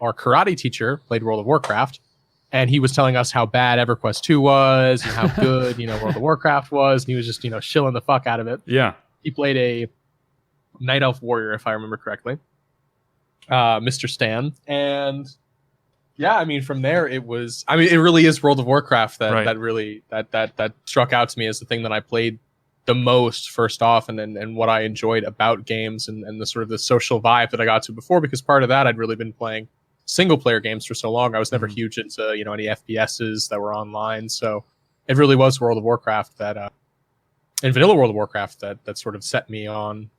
our karate teacher played World of Warcraft, and he was telling us how bad EverQuest 2 was and how good, World of Warcraft was. And he was just, shilling the fuck out of it. Yeah. He played a Night Elf Warrior, if I remember correctly, Mr. Stan. And yeah, I mean, from there, it really is World of Warcraft that really struck out to me as the thing that I played the most first off, and what I enjoyed about games and the sort of the social vibe that I got to before, because part of that I'd really been playing single player games for so long. I was never huge into any FPSs that were online, so it really was World of Warcraft and vanilla World of Warcraft that sort of set me on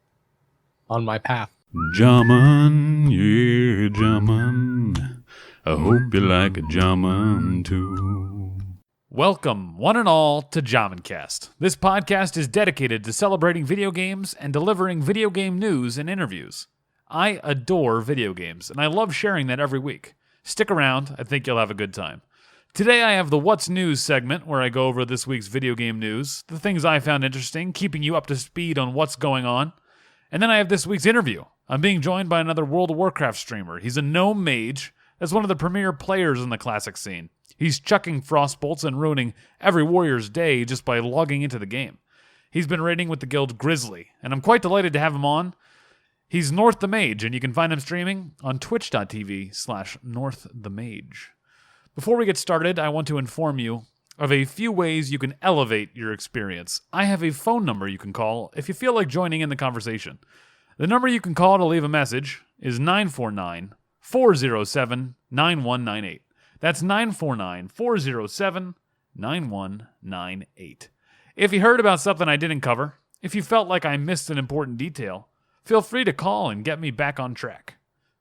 my path. Jamming, yeah, jamming. I hope you like a jamming too. Welcome, one and all, to Jamencast. This podcast is dedicated to celebrating video games and delivering video game news and interviews. I adore video games, and I love sharing that every week. Stick around, I think you'll have a good time. Today I have the What's News segment, where I go over this week's video game news, the things I found interesting, keeping you up to speed on what's going on. And then I have this week's interview. I'm being joined by another World of Warcraft streamer. He's a gnome mage, as one of the premier players in the classic scene. He's chucking frostbolts and ruining every warrior's day just by logging into the game. He's been raiding with the guild Grizzly, and I'm quite delighted to have him on. He's North the Mage, and you can find him streaming on twitch.tv/North the Mage. Before we get started, I want to inform you of a few ways you can elevate your experience. I have a phone number you can call if you feel like joining in the conversation. The number you can call to leave a message is 949-407-9198. That's 949-407-9198. If you heard about something I didn't cover, if you felt like I missed an important detail, feel free to call and get me back on track.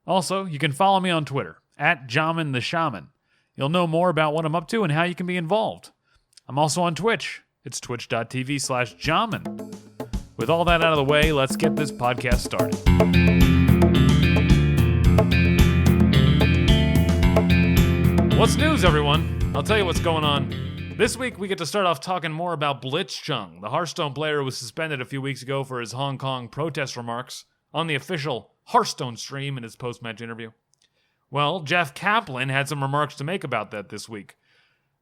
Also, you can follow me on Twitter, @JaminTheShaman. You'll know more about what I'm up to and how you can be involved. I'm also on Twitch. It's twitch.tv/Jamin. With all that out of the way, let's get this podcast started. What's news, everyone? I'll tell you what's going on. This week, we get to start off talking more about Blitzchung, the Hearthstone player who was suspended a few weeks ago for his Hong Kong protest remarks on the official Hearthstone stream in his post-match interview. Well, Jeff Kaplan had some remarks to make about that this week.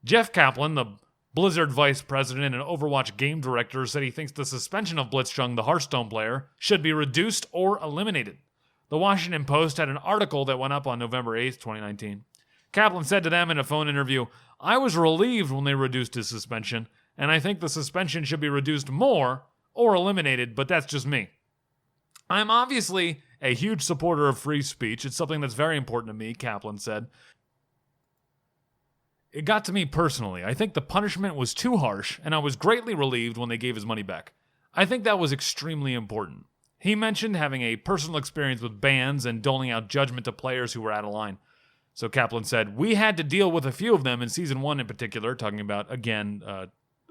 Jeff Kaplan, the Blizzard vice president and Overwatch game director, said he thinks the suspension of Blitzchung, the Hearthstone player, should be reduced or eliminated. The Washington Post had an article that went up on November 8th, 2019. Kaplan said to them in a phone interview, "I was relieved when they reduced his suspension, and I think the suspension should be reduced more or eliminated, but that's just me. I'm obviously a huge supporter of free speech. It's something that's very important to me," Kaplan said. "It got to me personally. I think the punishment was too harsh, and I was greatly relieved when they gave his money back. I think that was extremely important." He mentioned having a personal experience with bans and doling out judgment to players who were out of line. So Kaplan said, "We had to deal with a few of them in Season 1 in particular," talking about, again,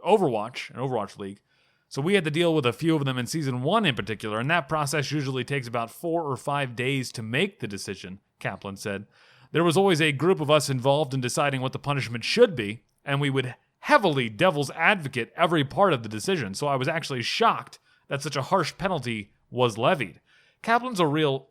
Overwatch, an Overwatch League. "So we had to deal with a few of them in Season 1 in particular, and that process usually takes about 4 or 5 days to make the decision," Kaplan said. "There was always a group of us involved in deciding what the punishment should be, and we would heavily devil's advocate every part of the decision, so I was actually shocked that such a harsh penalty was levied." Kaplan's a real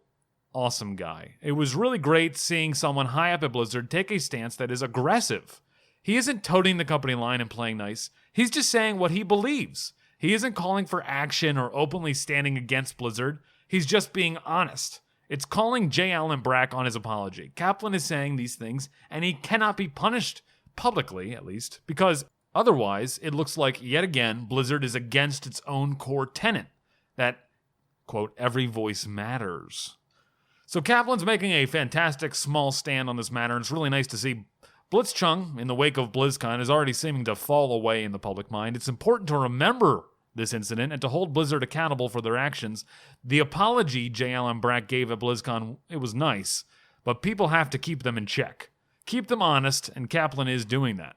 awesome guy. It was really great seeing someone high up at Blizzard take a stance that is aggressive. He isn't toting the company line and playing nice. He's just saying what he believes. He isn't calling for action or openly standing against Blizzard. He's just being honest. It's calling J. Allen Brack on his apology. Kaplan is saying these things, and he cannot be punished, publicly at least, because otherwise it looks like, yet again, Blizzard is against its own core tenet, that, quote, "every voice matters." So Kaplan's making a fantastic small stand on this matter, and it's really nice to see. Blitzchung, in the wake of BlizzCon, is already seeming to fall away in the public mind. It's important to remember this incident and to hold Blizzard accountable for their actions. The apology J. Allen Brack gave at BlizzCon, it was nice, but people have to keep them in check. Keep them honest, and Kaplan is doing that.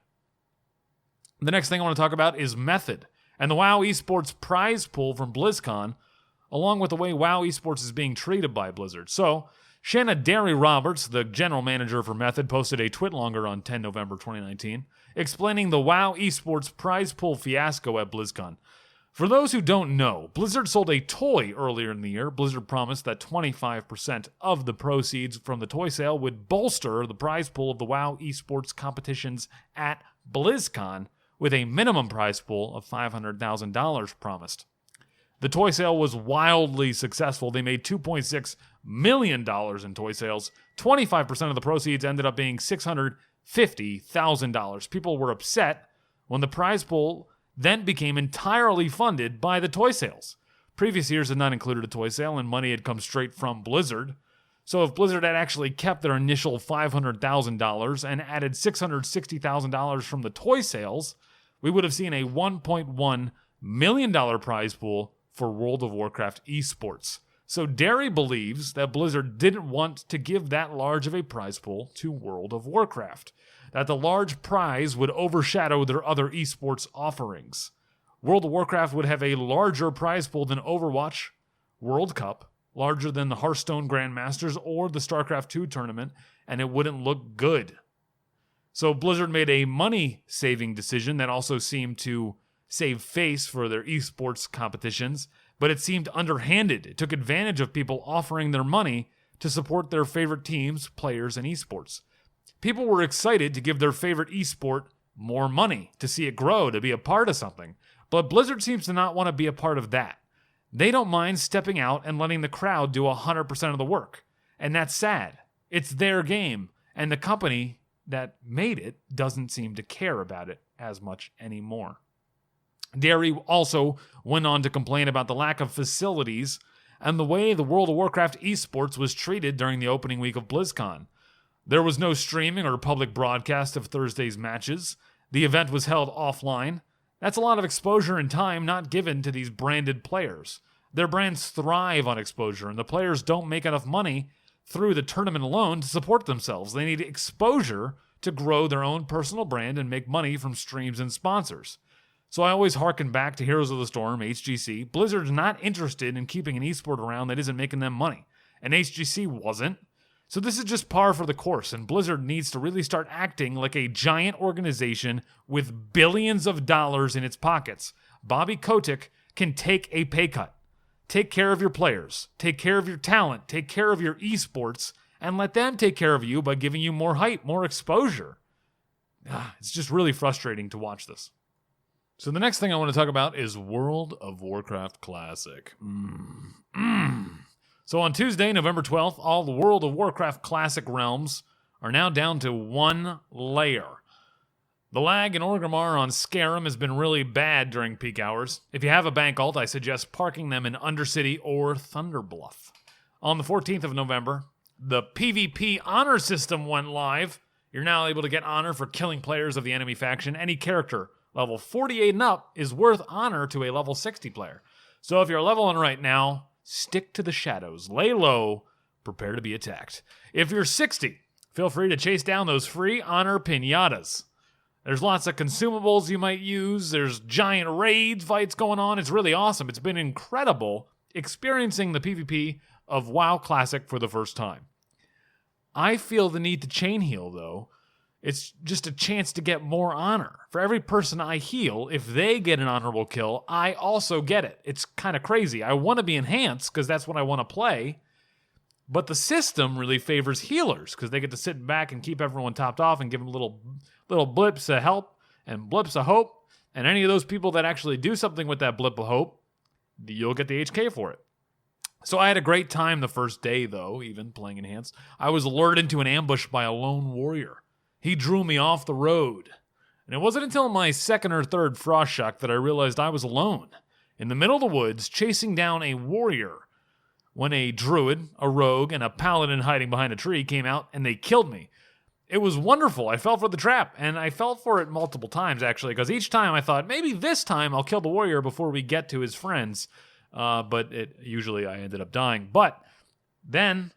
The next thing I want to talk about is Method, and the WoW eSports prize pool from BlizzCon, along with the way WoW eSports is being treated by Blizzard. So, Shanna Derry Roberts, the general manager for Method, posted a twitlonger on 10 November 2019, explaining the WoW eSports prize pool fiasco at BlizzCon. For those who don't know, Blizzard sold a toy earlier in the year. Blizzard promised that 25% of the proceeds from the toy sale would bolster the prize pool of the WoW eSports competitions at BlizzCon, with a minimum prize pool of $500,000 promised. The toy sale was wildly successful. They made $2.6 million in toy sales. 25% of the proceeds ended up being $650,000. People were upset when the prize pool then became entirely funded by the toy sales. Previous years had not included a toy sale, and money had come straight from Blizzard. So if Blizzard had actually kept their initial $500,000 and added $660,000 from the toy sales, we would have seen a $1.1 million prize pool for World of Warcraft eSports. So Derry believes that Blizzard didn't want to give that large of a prize pool to World of Warcraft, that the large prize would overshadow their other esports offerings. World of Warcraft would have a larger prize pool than Overwatch, World Cup, larger than the Hearthstone Grandmasters or the StarCraft II tournament, and it wouldn't look good. So Blizzard made a money-saving decision that also seemed to save face for their esports competitions, but it seemed underhanded. It took advantage of people offering their money to support their favorite teams, players, and esports. People were excited to give their favorite esport more money, to see it grow, to be a part of something. But Blizzard seems to not want to be a part of that. They don't mind stepping out and letting the crowd do 100% of the work. And that's sad. It's their game, and the company that made it doesn't seem to care about it as much anymore. Derry also went on to complain about the lack of facilities and the way the World of Warcraft esports was treated during the opening week of BlizzCon. There was no streaming or public broadcast of Thursday's matches. The event was held offline. That's a lot of exposure and time not given to these branded players. Their brands thrive on exposure, and the players don't make enough money through the tournament alone to support themselves. They need exposure to grow their own personal brand and make money from streams and sponsors. So I always harken back to Heroes of the Storm, HGC. Blizzard's not interested in keeping an esport around that isn't making them money, and HGC wasn't. So this is just par for the course, and Blizzard needs to really start acting like a giant organization with billions of dollars in its pockets. Bobby Kotick can take a pay cut. Take care of your players. Take care of your talent. Take care of your esports, and let them take care of you by giving you more hype, more exposure. It's just really frustrating to watch this. So the next thing I want to talk about is World of Warcraft Classic. So on Tuesday, November 12th, all the World of Warcraft Classic realms are now down to one layer. The lag in Orgrimmar on Skyrim has been really bad during peak hours. If you have a bank alt, I suggest parking them in Undercity or Thunderbluff. On the 14th of November, the PvP honor system went live. You're now able to get honor for killing players of the enemy faction. Any character level 48 and up is worth honor to a level 60 player. So if you're leveling right now, stick to the shadows, lay low, prepare to be attacked. If you're 60, feel free to chase down those free honor pinatas. There's lots of consumables you might use. There's giant raid fights going on. It's really awesome. It's been incredible experiencing the PvP of WoW Classic for the first time. I feel the need to chain heal, though. It's just a chance to get more honor. For every person I heal, if they get an honorable kill, I also get it. It's kind of crazy. I want to be enhanced because that's what I want to play. But the system really favors healers because they get to sit back and keep everyone topped off and give them little blips of help and blips of hope. And any of those people that actually do something with that blip of hope, you'll get the HK for it. So I had a great time the first day, though, even playing enhanced. I was lured into an ambush by a lone warrior. He drew me off the road. And it wasn't until my second or third frost shock that I realized I was alone, in the middle of the woods, chasing down a warrior, when a druid, a rogue, and a paladin hiding behind a tree came out and they killed me. It was wonderful. I fell for the trap, and I fell for it multiple times, actually, because each time I thought, maybe this time I'll kill the warrior before we get to his friends. But usually I ended up dying. But then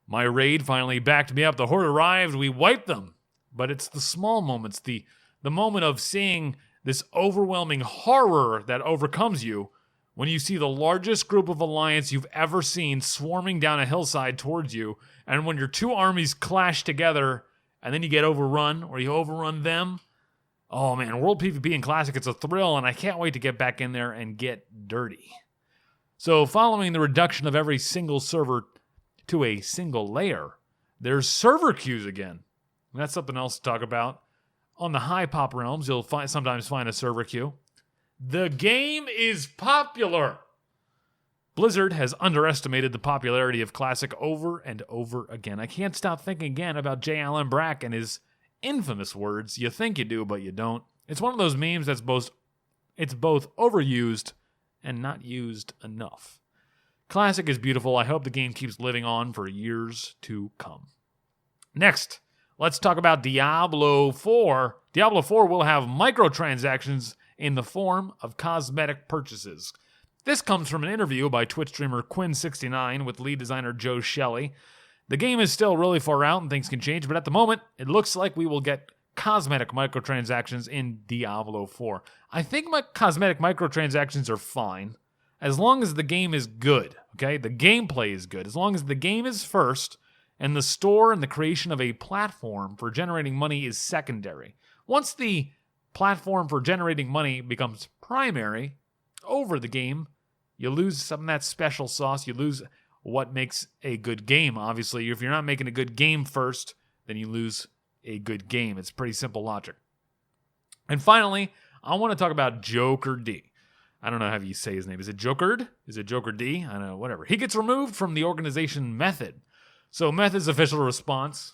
my raid finally backed me up. The horde arrived. We wiped them. But it's the small moments, the moment of seeing this overwhelming horror that overcomes you when you see the largest group of alliance you've ever seen swarming down a hillside towards you, and when your two armies clash together and then you get overrun or you overrun them. Oh man, World PvP and Classic, it's a thrill, and I can't wait to get back in there and get dirty. So following the reduction of every single server to a single layer, there's server queues again. And that's something else to talk about. On the high pop realms, you'll sometimes find a server queue. The game is popular. Blizzard has underestimated the popularity of Classic over and over again. I can't stop thinking again about J. Allen Brack and his infamous words, "You think you do, but you don't." It's one of those memes that's both overused and not used enough. Classic is beautiful. I hope the game keeps living on for years to come. Next, let's talk about Diablo 4. Diablo 4 will have microtransactions in the form of cosmetic purchases. This comes from an interview by Twitch streamer Quinn69 with lead designer Joe Shelley. The game is still really far out and things can change, but at the moment, it looks like we will get cosmetic microtransactions in Diablo 4. I think my cosmetic microtransactions are fine as long as the game is good, okay? The gameplay is good. As long as the game is first and the store and the creation of a platform for generating money is secondary. Once the platform for generating money becomes primary over the game, you lose some of that special sauce. You lose what makes a good game. Obviously, if you're not making a good game first, then you lose a good game. It's pretty simple logic. And finally, I want to talk about Joker D. I don't know how you say his name. Is it Jokered? Is it Joker D? I don't know, whatever. He gets removed from the organization Method. So Method's official response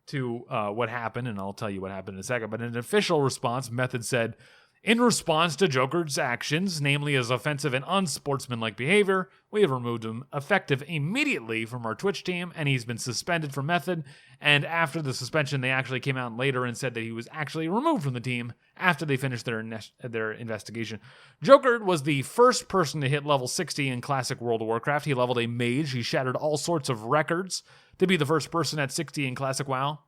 to what happened, and I'll tell you what happened in a second, but in an official response, Method said, "In response to Joker's actions, namely his offensive and unsportsmanlike behavior, we have removed him effective immediately from our Twitch team, and he's been suspended from Method." And after the suspension, they actually came out later and said that he was actually removed from the team after they finished their investigation. Joker was the first person to hit level 60 in Classic World of Warcraft. He leveled a mage. He shattered all sorts of records to be the first person at 60 in Classic WoW.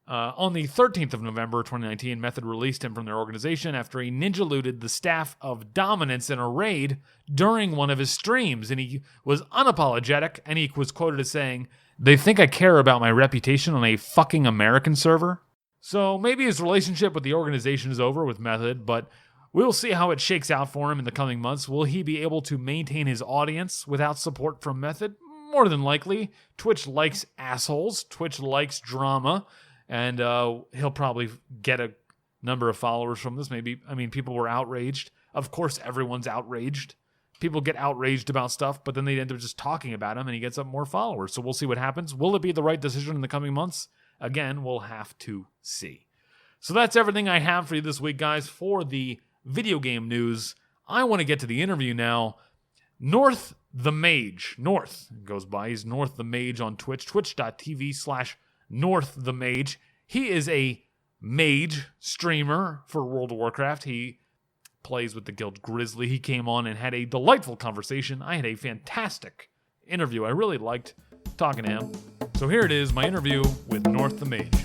On the 13th of November 2019, Method released him from their organization after he ninja-looted the staff of Dominance in a raid during one of his streams, and he was unapologetic, and he was quoted as saying, "They think I care about my reputation on a fucking American server?" So maybe his relationship with the organization is over with Method, but we'll see how it shakes out for him in the coming months. Will he be able to maintain his audience without support from Method? More than likely. Twitch likes assholes. Twitch likes drama. And he'll probably get a number of followers from this. People were outraged. Of course, everyone's outraged. People get outraged about stuff, but then they end up just talking about him, and he gets up more followers. So we'll see what happens. Will it be the right decision in the coming months? Again, we'll have to see. So that's everything I have for you this week, guys, for the video game news. I want to get to the interview now. North the Mage. North goes by. He's North the Mage on Twitch. Twitch.tv/North the Mage. He is a mage streamer for World of Warcraft. He plays with the Guild Grizzly. He came on and had a delightful conversation. I had a fantastic interview. I really liked talking to him. So here it is, my interview with North the Mage.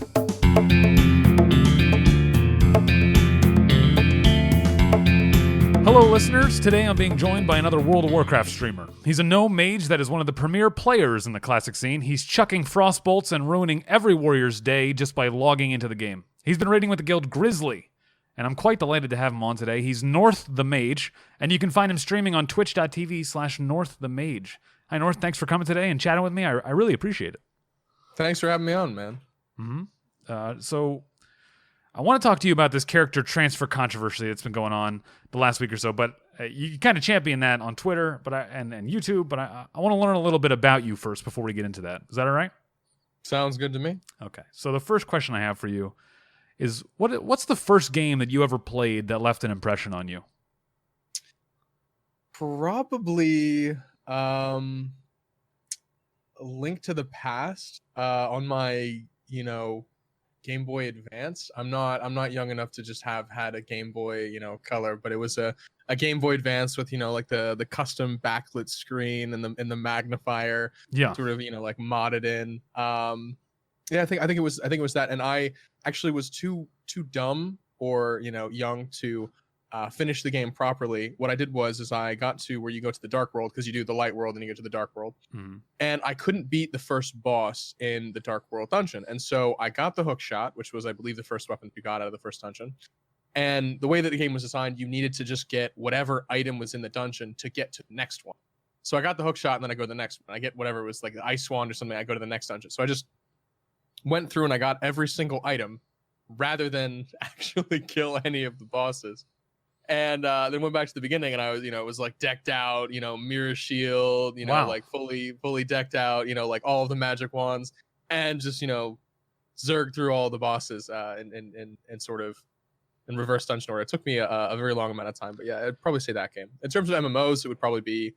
Hello, listeners. Today I'm being joined by another World of Warcraft streamer. He's a gnome mage that is one of the premier players in the classic scene. He's chucking frostbolts and ruining every warrior's day just by logging into the game. He's been raiding with the Guild Grizzly, and I'm quite delighted to have him on today. He's North the Mage, and you can find him streaming on twitch.tv/North the Mage. Hi, North. Thanks for coming today and chatting with me. I really appreciate it. Thanks for having me on, man. So I want to talk to you about this character transfer controversy that's been going on the last week or so, but you kind of champion that on Twitter and YouTube, but I want to learn a little bit about you first before we get into that. Is that all right? Sounds good to me. Okay. So the first question I have for you is, what's the first game that you ever played that left an impression on you? Probably Link to the Past on my, Game Boy Advance. I'm not young enough to just have had a Game Boy, Color, but it was a Game Boy Advance with, like the custom backlit screen and the magnifier. Yeah. Sort of, like modded in. I think it was that, and I actually was too dumb or young to finish the game properly, what I did was I got to where you go to the dark world, because you do the light world and you go to the dark world. And I couldn't beat the first boss in the dark world dungeon. And so I got the hook shot, which was, I believe, the first weapon you got out of the first dungeon. And the way that the game was designed, you needed to just get whatever item was in the dungeon to get to the next one. So I got the hook shot, and then I go to the next one. I get whatever was like the ice wand or something. I go to the next dungeon. So I just went through and I got every single item rather than actually kill any of the bosses. And then went back to the beginning, and I was, it was like decked out, mirror shield, Wow. like fully decked out, like all of the magic wands, and just, zerg through all the bosses and sort of in reverse dungeon order. It took me a very long amount of time, but yeah, I'd probably say that game. In terms of MMOs, it would probably be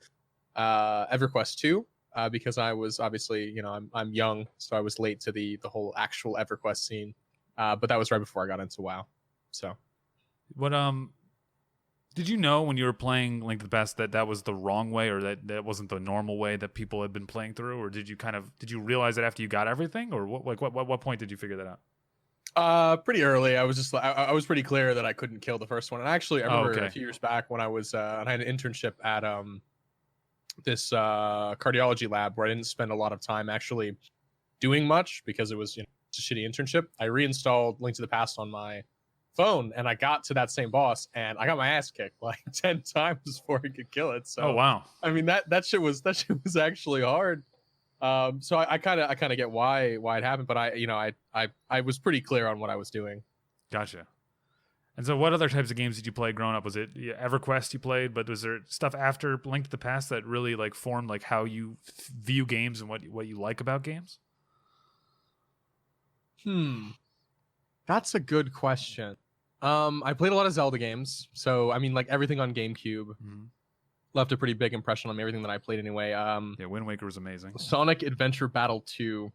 EverQuest 2, because I was obviously, I'm young, so I was late to the whole actual EverQuest scene, but that was right before I got into WoW. So what did you know when you were playing Link to the Past that was the wrong way, or that wasn't the normal way that people had been playing through, or did you realize it after you got everything, or what point did you figure that out? Pretty early. I was just I was pretty clear that I couldn't kill the first one. And actually, I remember a few years back when I was I had an internship at this cardiology lab where I didn't spend a lot of time actually doing much because it was it's a shitty internship. I reinstalled Link to the Past on my phone, and I got to that same boss, and I got my ass kicked like 10 times before I could kill it. So oh wow, I mean that shit was actually hard. So I kind of get why it happened, but I was pretty clear on what I was doing. Gotcha. And so what other types of games did you play growing up? Was it EverQuest you played, but was there stuff after Link to the Past that really like formed like how you view games and what you like about games? That's a good question. I played a lot of Zelda games, so I mean, like everything on GameCube left a pretty big impression on me. Everything that I played, anyway. Yeah, Wind Waker was amazing. Sonic Adventure Battle 2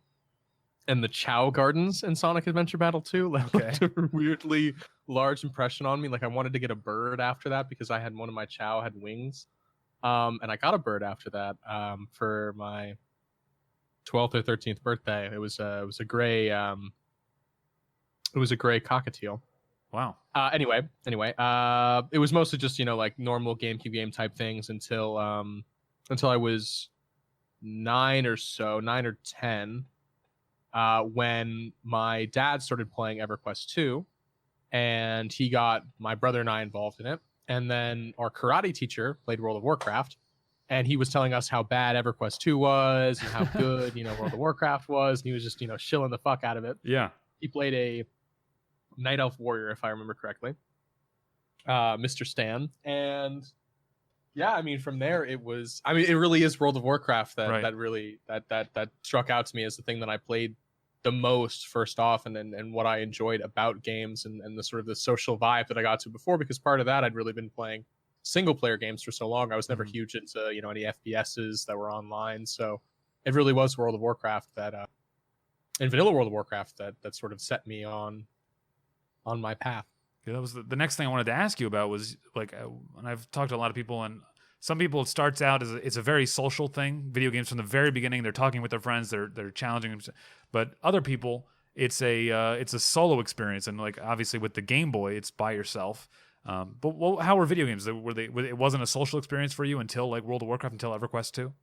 and the Chow Gardens in Sonic Adventure Battle 2 left a weirdly large impression on me. Like I wanted to get a bird after that because I had one of my Chow had wings, and I got a bird after that for my 12th or 13th birthday. It was a gray cockatiel. Wow. Anyway, it was mostly just like normal GameCube game type things until I was 9 or 10, when my dad started playing EverQuest 2, and he got my brother and I involved in it. And then our karate teacher played World of Warcraft, and he was telling us how bad EverQuest 2 was and how good World of Warcraft was, and he was just shilling the fuck out of it. Yeah. He played a Night Elf Warrior, if I remember correctly, Mr. Stan, and yeah, I mean, from there it was. I mean, it really is World of Warcraft that really struck out to me as the thing that I played the most first off, and what I enjoyed about games, and the sort of the social vibe that I got to before, because part of that I'd really been playing single player games for so long. I was never huge into any FPSs that were online, so it really was World of Warcraft that and vanilla World of Warcraft that sort of set me on my path. Yeah, that was the next thing I wanted to ask you about was like, and I've talked to a lot of people, and some people it starts out as it's a very social thing. Video games from the very beginning, they're talking with their friends, they're challenging them, but other people it's a solo experience, and like obviously with the Game Boy, it's by yourself. But how were video games? It wasn't a social experience for you until like World of Warcraft, until EverQuest 2?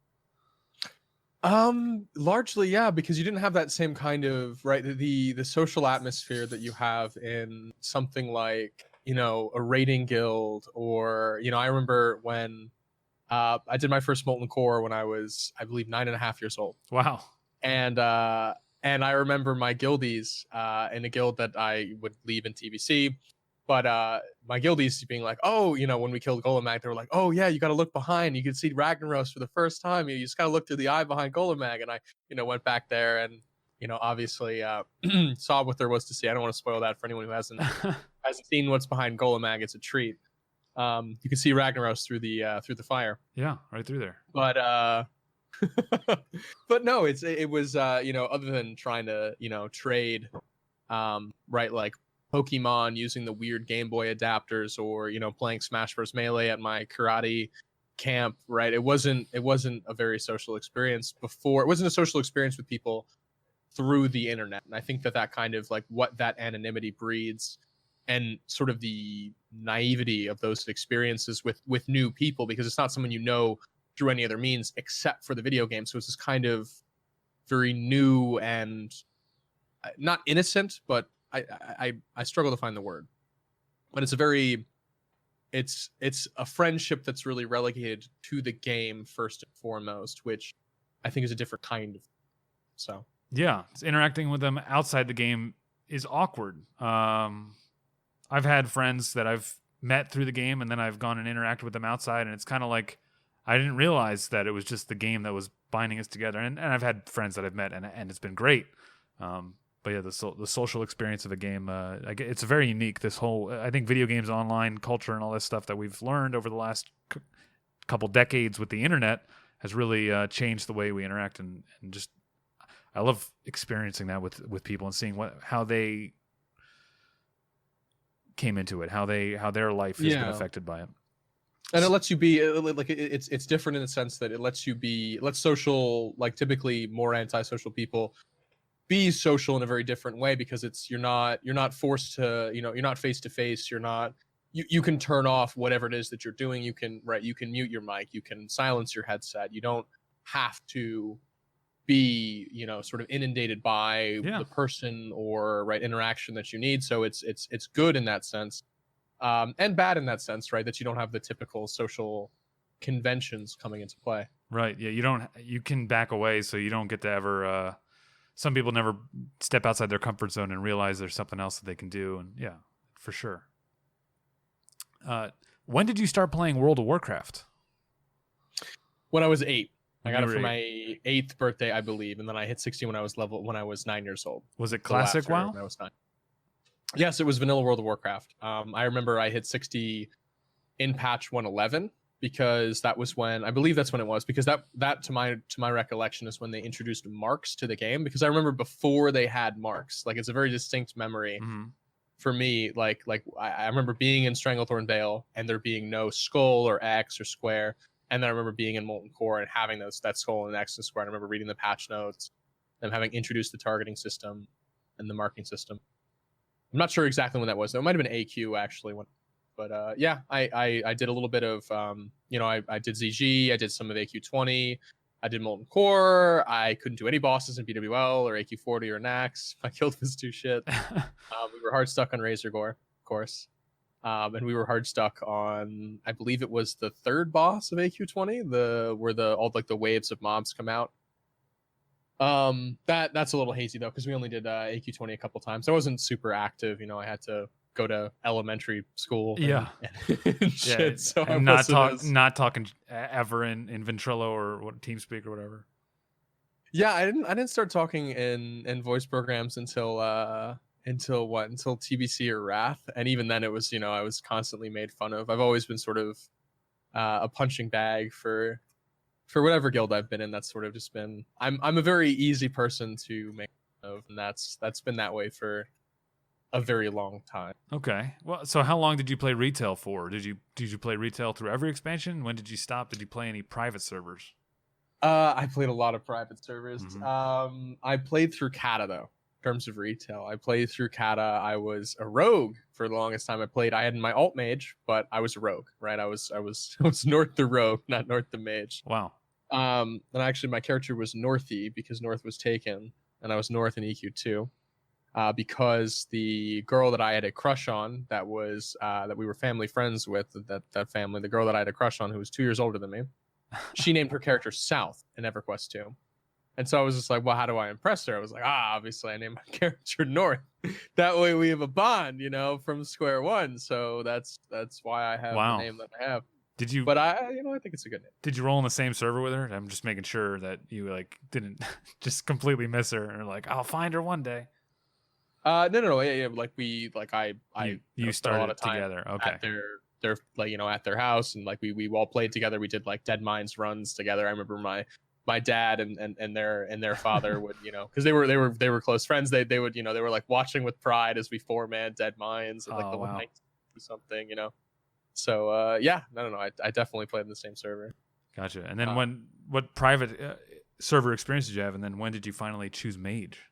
Largely, yeah, because you didn't have that same kind of the social atmosphere that you have in something like a raiding guild, or I remember when I did my first Molten Core when I was, I believe, 9.5 years old. Wow. And I remember my guildies in a guild that I would leave in TBC. But my guildies being like, oh, when we killed Golemag, they were like, oh yeah, you got to look behind. You can see Ragnaros for the first time. You just got to look through the eye behind Golemag. And I, went back there and, obviously saw what there was to see. I don't want to spoil that for anyone who hasn't seen what's behind Golemag. It's a treat. You can see Ragnaros through the fire. Yeah, right through there. But but no, it was other than trying to trade, like Pokemon using the weird Game Boy adapters, or playing Smash Bros. Melee at my karate camp, right? It wasn't a very social experience before. It wasn't a social experience with people through the internet, and I think that kind of like what that anonymity breeds and sort of the naivety of those experiences with new people, because it's not someone you know through any other means except for the video game. So it's this kind of very new and not innocent, but I struggle to find the word. But it's a very it's a friendship that's really relegated to the game first and foremost, which I think is a different kind of. So yeah, it's interacting with them outside the game is awkward. I've had friends that I've met through the game, and then I've gone and interacted with them outside, and it's kind of like I didn't realize that it was just the game that was binding us together. And I've had friends that I've met, and it's been great. But yeah, the social experience of a game, it's very unique. This whole, I think, video games, online culture, and all this stuff that we've learned over the last couple decades with the internet has really changed the way we interact, and just I love experiencing that with people and seeing how they came into it, how their life has been affected by it. And it lets you be like it's different in the sense that it lets social, like typically more antisocial people be social in a very different way, because you're not forced to, you're not face to face, you can turn off whatever it is that you're doing. You can mute your mic, you can silence your headset. You don't have to be, sort of inundated by the person or interaction that you need. So it's good in that sense, and bad in that sense, right? That you don't have the typical social conventions coming into play. Right. Yeah. You can back away, so you don't get to ever. Some people never step outside their comfort zone and realize there's something else that they can do. And yeah, for sure. When did you start playing World of Warcraft? When I was 8. I got it for my 8th birthday, I believe, and then I hit 60 when I was 9 years old. Was it classic WoW? When I was 9. Yes, it was vanilla World of Warcraft. I remember I hit 60 in patch 111, because that was when, I believe that's when it was, because that to my recollection is when they introduced marks to the game, because I remember before they had marks. Like, it's a very distinct memory for me. Like I remember being in Stranglethorn Vale and there being no skull or X or square, and then I remember being in Molten Core and having that skull and X and square. I remember reading the patch notes, them having introduced the targeting system and the marking system. I'm not sure exactly when that was, though. It might have been AQ actually. But yeah, I did a little bit of, I did ZG, I did some of AQ20, I did Molten Core. I couldn't do any bosses in BWL or AQ40 or Nax. My guild was too shit. We were hard stuck on Razor Gore, of course. And we were hard stuck on, I believe it was the 3rd boss of AQ20, where all like the waves of mobs come out. That's a little hazy though, because we only did AQ20 a couple times. I wasn't super active, I had to go to elementary school. And shit. So I'm not talking ever in Ventrilo or TeamSpeak or whatever. Yeah, I didn't start talking in voice programs until TBC or Wrath, and even then it was, I was constantly made fun of. I've always been sort of a punching bag for whatever guild I've been in. That's sort of just been, I'm a very easy person to make fun of, and that's been that way for a very long time. Okay. Well, so how long did you play retail for? Did you play retail through every expansion? When did you stop? Did you play any private servers? I played a lot of private servers. I played through Kata though. In terms of retail, I played through Kata. I was a rogue for the longest time. I had my alt mage, but I was a rogue, right? I was North the rogue, not North the mage. Wow. And actually my character was Northy, because North was taken, and I was North in EQ2. Because the girl that I had a crush on, that we were family friends with, that family, the girl that I had a crush on, who was 2 years older than me, she named her character South in EverQuest 2. And so I was just like, well, how do I impress her? I was like, obviously I named my character North. That way we have a bond, from square one. So that's why I have the name that I have. Did you? But I think it's a good name. Did you roll in the same server with her? I'm just making sure that you didn't just completely miss her, or I'll find her one day. No. Yeah. You started a lot of time together. Okay. At their at their house, and we all played together. We did Dead Minds runs together. I remember my dad and their father would, because they were close friends. They would, they were watching with pride as we 4-man Dead Minds and the night or something, So yeah, no. I definitely played in the same server. Gotcha. And then what private server experience did you have? And then when did you finally choose Mage?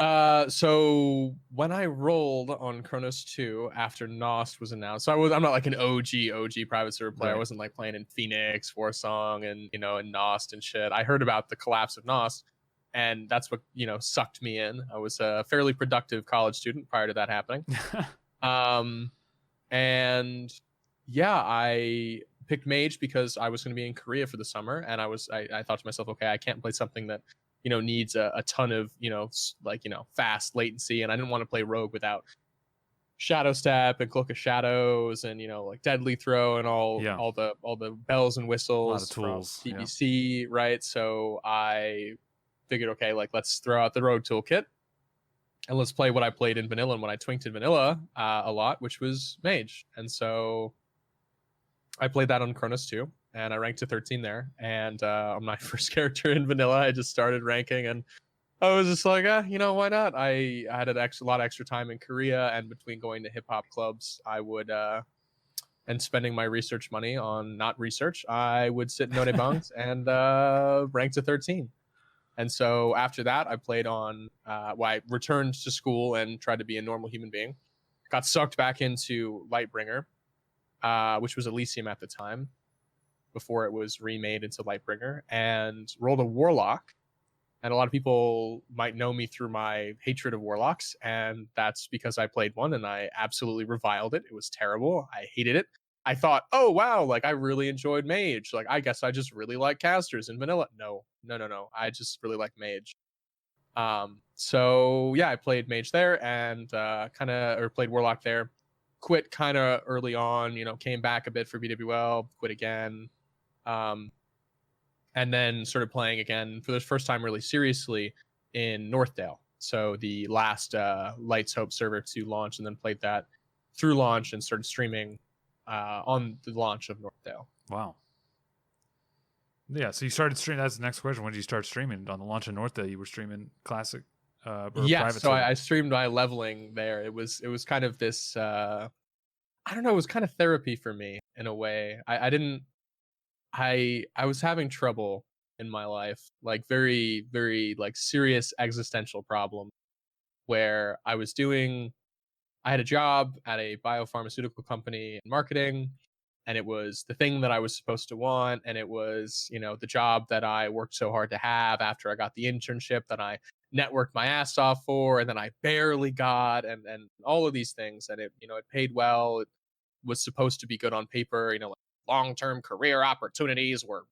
So when I rolled on Chronos 2 after Nost was announced, so I'm not like an OG private server player. I Right. wasn't like playing in Phoenix, Warsong, and and Nost and shit. I heard about the collapse of Nost, and that's what sucked me in. I was a fairly productive college student prior to that happening. Um, and yeah, I picked Mage because I was going to be in Korea for the summer, and I thought to myself, okay, I can't play something that needs a ton of fast latency, and I didn't want to play Rogue without Shadow Step and Cloak of Shadows and like Deadly Throw and Yeah. all the bells and whistles of from tools, yeah. PVC, right? So I figured, okay, like let's throw out the Rogue toolkit and let's play what I played in vanilla and what I twinked in vanilla a lot, which was Mage. And so I played that on Chronos 2, and I ranked to 13 there. And on my first character in vanilla, I just started ranking, and I was just like, why not? I had a lot of extra time in Korea, and between going to hip hop clubs, I would and spending my research money on not research, I would sit in Nonebangs and rank to 13. And so after that, I played on. I returned to school and tried to be a normal human being. Got sucked back into Lightbringer, which was Elysium at the time, before it was remade into Lightbringer, and rolled a Warlock. And a lot of people might know me through my hatred of Warlocks, and that's because I played one and I absolutely reviled it. It was terrible. I hated it. I thought, oh wow, like I really enjoyed Mage. Like I guess I just really like casters in vanilla. No. I just really like Mage. So yeah, I played Mage there and played Warlock there. Quit kind of early on, came back a bit for BWL, quit again. And then started playing again for the first time really seriously in Northdale. So the last Lights Hope server to launch, and then played that through launch and started streaming on the launch of Northdale. Wow. Yeah, so you started streaming. That's the next question. When did you start streaming? On the launch of Northdale, you were streaming classic private so server. I streamed my leveling there. It was kind of this I don't know, it was kind of therapy for me in a way. I was having trouble in my life, like very, very like serious existential problem, where I had a job at a biopharmaceutical company in marketing, and it was the thing that I was supposed to want, and it was, the job that I worked so hard to have after I got the internship that I networked my ass off for, and then I barely got, and all of these things, and it paid well. It was supposed to be good on paper, like long-term career opportunities were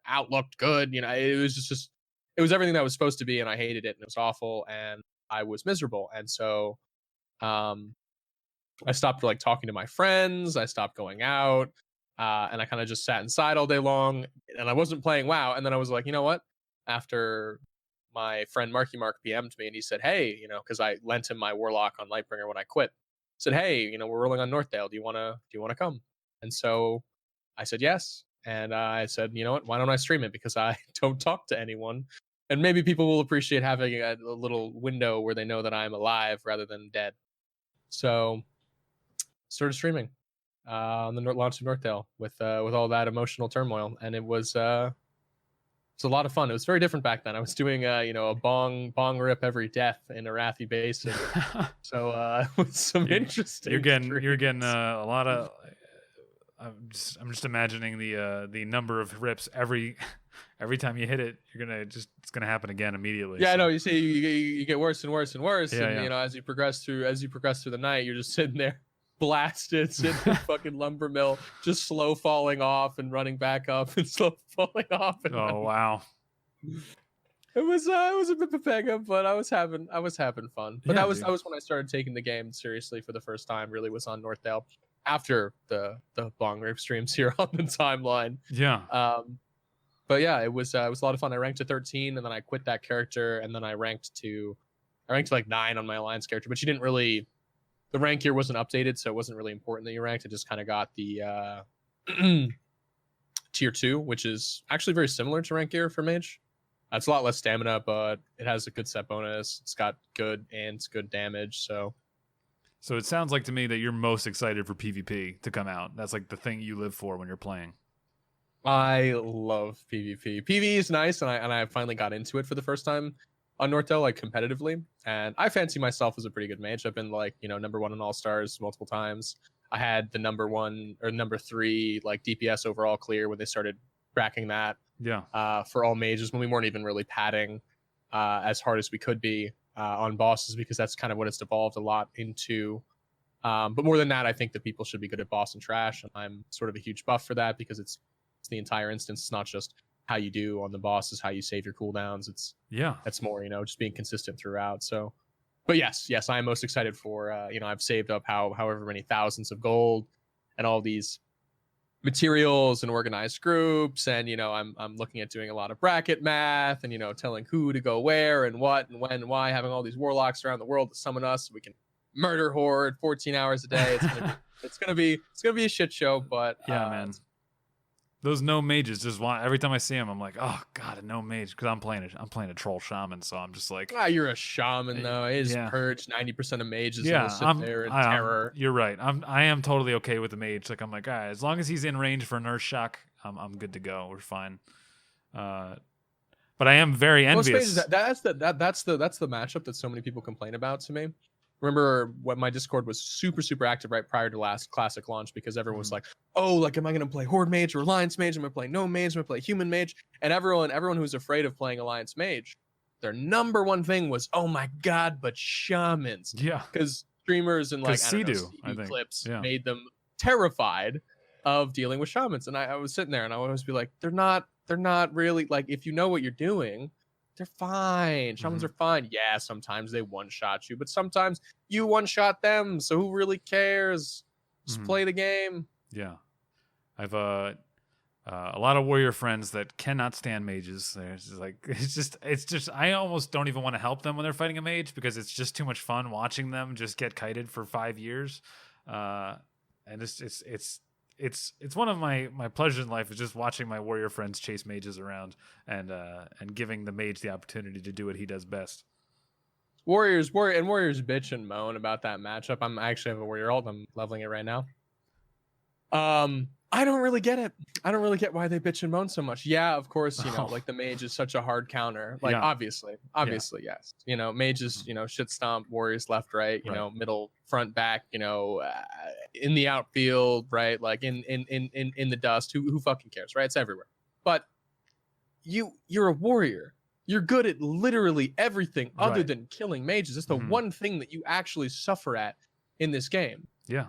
outlooked good. It was just it was everything that was supposed to be, and I hated it, and it was awful, and I was miserable. And so I stopped like talking to my friends, I stopped going out, and I kind of just sat inside all day long, and I wasn't playing WoW. And then I was like, you know what, after my friend Marky Mark PM'd me, and he said, hey, because I lent him my Warlock on Lightbringer when I quit, said, hey, we're rolling on Northdale, do you want to come? And so I said yes. And I said, you know what? Why don't I stream it? Because I don't talk to anyone. And maybe people will appreciate having a little window where they know that I'm alive rather than dead. So started streaming on the launch of Northdale with all that emotional turmoil. And it was a lot of fun. It was very different back then. I was doing a bong rip every death in Arathi Basin. So with some interesting. You're getting a lot of. I'm just imagining the number of rips every time you hit it. It's gonna happen again immediately. Yeah, so. I know. You see, you get worse and worse and worse, yeah, and yeah. as you progress through the night, you're just sitting there blasted, sitting in the fucking lumber mill, just slow falling off and running back up and slow falling off. And wow. It was a bit papega, but I was having fun. But that was when I started taking the game seriously for the first time. Really was on Northdale after the bong rip streams here on the timeline. Yeah. But yeah, it was a lot of fun. I ranked to 13, and then I quit that character, and then I ranked to like 9 on my alliance character. But the rank here wasn't updated, so it wasn't really important that you ranked. It just kind of got the tier 2, which is actually very similar to rank gear for Mage. It's a lot less stamina, but it has a good set bonus. It's got good damage. So it sounds like to me that you're most excited for PvP to come out. That's like the thing you live for when you're playing. I love PvP. PvE is nice, and I finally got into it for the first time. on Nortel, like competitively, and I fancy myself as a pretty good mage. I've been like, number one in All Stars multiple times. I had the number one or number three like DPS overall clear when they started cracking that. Yeah. For all mages when we weren't even really padding as hard as we could be on bosses, because that's kind of what it's devolved a lot into. But more than that, I think that people should be good at boss and trash, and I'm sort of a huge buff for that because it's the entire instance. It's not just how you do on the bosses, how you save your cooldowns. That's more, just being consistent throughout. So, but yes, I am most excited for, I've saved up however many thousands of gold and all these materials and organized groups. And, I'm looking at doing a lot of bracket math and, telling who to go where and what and when and why, having all these warlocks around the world to summon us so we can murder horde 14 hours a day. It's gonna be a shit show, but yeah, man. Those gnome mages just every time I see them, I'm like, oh god, a gnome mage, because I'm playing a troll shaman, so I'm just like, you're a shaman though. It is purged 90% of mages. Yeah, sit there in terror. You're right. I am totally okay with the mage. Like I'm like, all right, as long as he's in range for a nurse shock, I'm good to go. We're fine. But I am very envious. That's the matchup that so many people complain about to me. Remember when my Discord was super, super active right prior to last Classic launch, because everyone was like, oh, like, am I going to play Horde Mage or Alliance Mage? Am I going to play Gnome Mage? Am I going to play Human Mage? And everyone who was afraid of playing Alliance Mage, their number one thing was, oh my God, but shamans. Yeah. Because streamers and like, CD clips made them terrified of dealing with shamans. And I was sitting there and I would always be like, they're not really, like, if you know what you're doing, they're fine. Shamans are fine. Yeah, sometimes they one-shot you, but sometimes you one-shot them. So who really cares? Just play the game. Yeah. I've a lot of warrior friends that cannot stand mages. It's just I almost don't even want to help them when they're fighting a mage, because it's just too much fun watching them just get kited for 5 years. And it's one of my pleasures in life is just watching my warrior friends chase mages around and giving the mage the opportunity to do what he does best. Warriors bitch and moan about that matchup. I actually have a warrior ult. I'm leveling it right now. I don't really get it. I don't really get why they bitch and moan so much. Yeah, of course, like the mage is such a hard counter. Like obviously, yes. Mages, shit stomp warriors left, right, middle, front, back, in the outfield, right? Like in the dust. Who fucking cares, right? It's everywhere. But you're a warrior. You're good at literally everything other than killing mages. It's the one thing that you actually suffer at in this game. Yeah.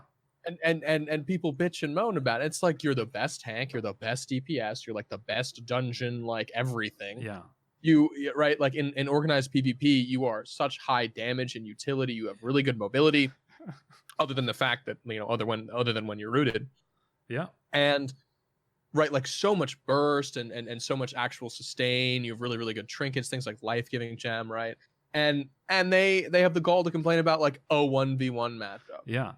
And people bitch and moan about it. It's like you're the best tank, you're the best DPS, you're like the best dungeon, like everything. Yeah. You right, like in organized PvP, you are such high damage and utility. You have really good mobility, other than the fact that other than when you're rooted. Yeah. And right, like so much burst and so much actual sustain. You have really, really good trinkets, things like life-giving gem, right? And they have the gall to complain about like a 1v1 matchup. Yeah.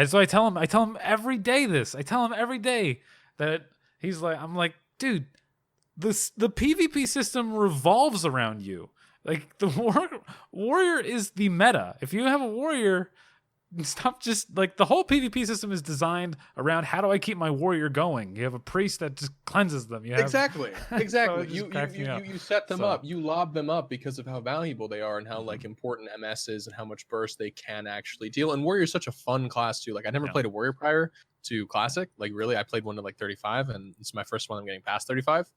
So I tell him every day this. I tell him every day that he's like, I'm like, dude, the PvP system revolves around you. Like the warrior is the meta. If you have a warrior, stop just like the whole PvP system is designed around how do I keep my warrior going? You have a priest that just cleanses them. Exactly. So you set them up, you lob them up because of how valuable they are and how like important MS is and how much burst they can actually deal. And warrior is such a fun class too. Like I never played a warrior prior to Classic. Like really, I played one to like 35, and it's my first one. I'm getting past 35,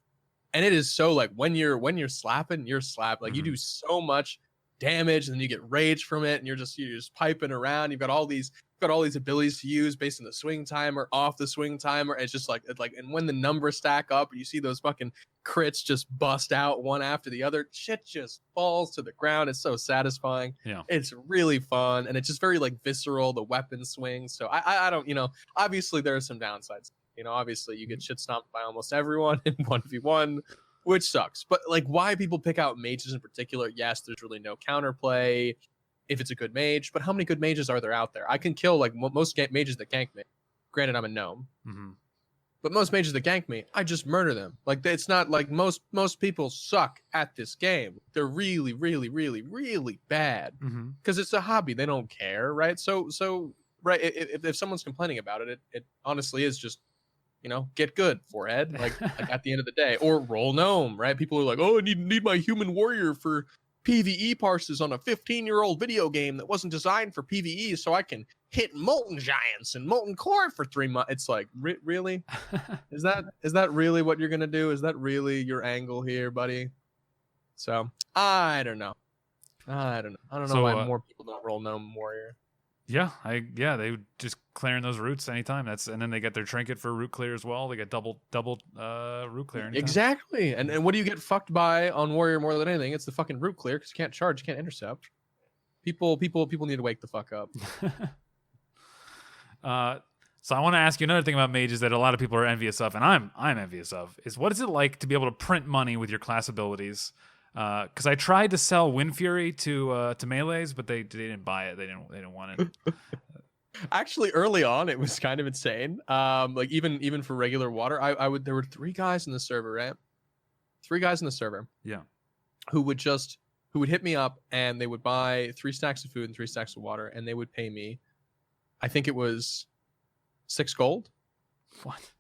and it is so like when you're slapping, you're slapped. Like you do so much damage, and then you get rage from it, and you're just piping around. You've got all these abilities to use based on the swing timer, off the swing timer. It's just like and when the numbers stack up, you see those fucking crits just bust out one after the other. Shit just falls to the ground. It's so satisfying. Yeah, it's really fun, and it's just very like visceral. The weapon swings. So I don't obviously there are some downsides. Obviously you get shit stomped by almost everyone in 1v1. Which sucks. But like why people pick out mages in particular, yes, there's really no counterplay if it's a good mage, but how many good mages are there out there? I can kill like most mages that gank me. Granted, I'm a gnome. But most mages that gank me, I just murder them. Like it's not like most people suck at this game. They're really, really, really, really bad. Because it's a hobby. They don't care, right? So right, if someone's complaining about it, it honestly is just get good, forehead, like at the end of the day, or roll gnome, right? People are like, oh, I need my human warrior for PvE parses on a 15-year-old video game that wasn't designed for PvE, so I can hit molten giants and molten core for 3 months. It's like, really? Is that really what you're gonna do? Is that really your angle here, buddy? So I don't know. I don't know why more people don't roll Gnome Warrior. Yeah, they just clearing those roots anytime. And then they get their trinket for root clear as well. They get double root clear anytime. Exactly. And what do you get fucked by on Warrior more than anything? It's the fucking root clear because you can't charge, you can't intercept. People need to wake the fuck up. So I want to ask you another thing about mages that a lot of people are envious of, and I'm envious of, is what is it like to be able to print money with your class abilities? Because I tried to sell Wind Fury to melees, but they didn't buy it. They didn't want it. Actually, early on, it was kind of insane. Like even for regular water, there were 3 guys in the server, right? 3 guys in the server. Yeah. Who would hit me up and they would buy 3 stacks of food and 3 stacks of water, and they would pay me, I think it was 6 gold. What?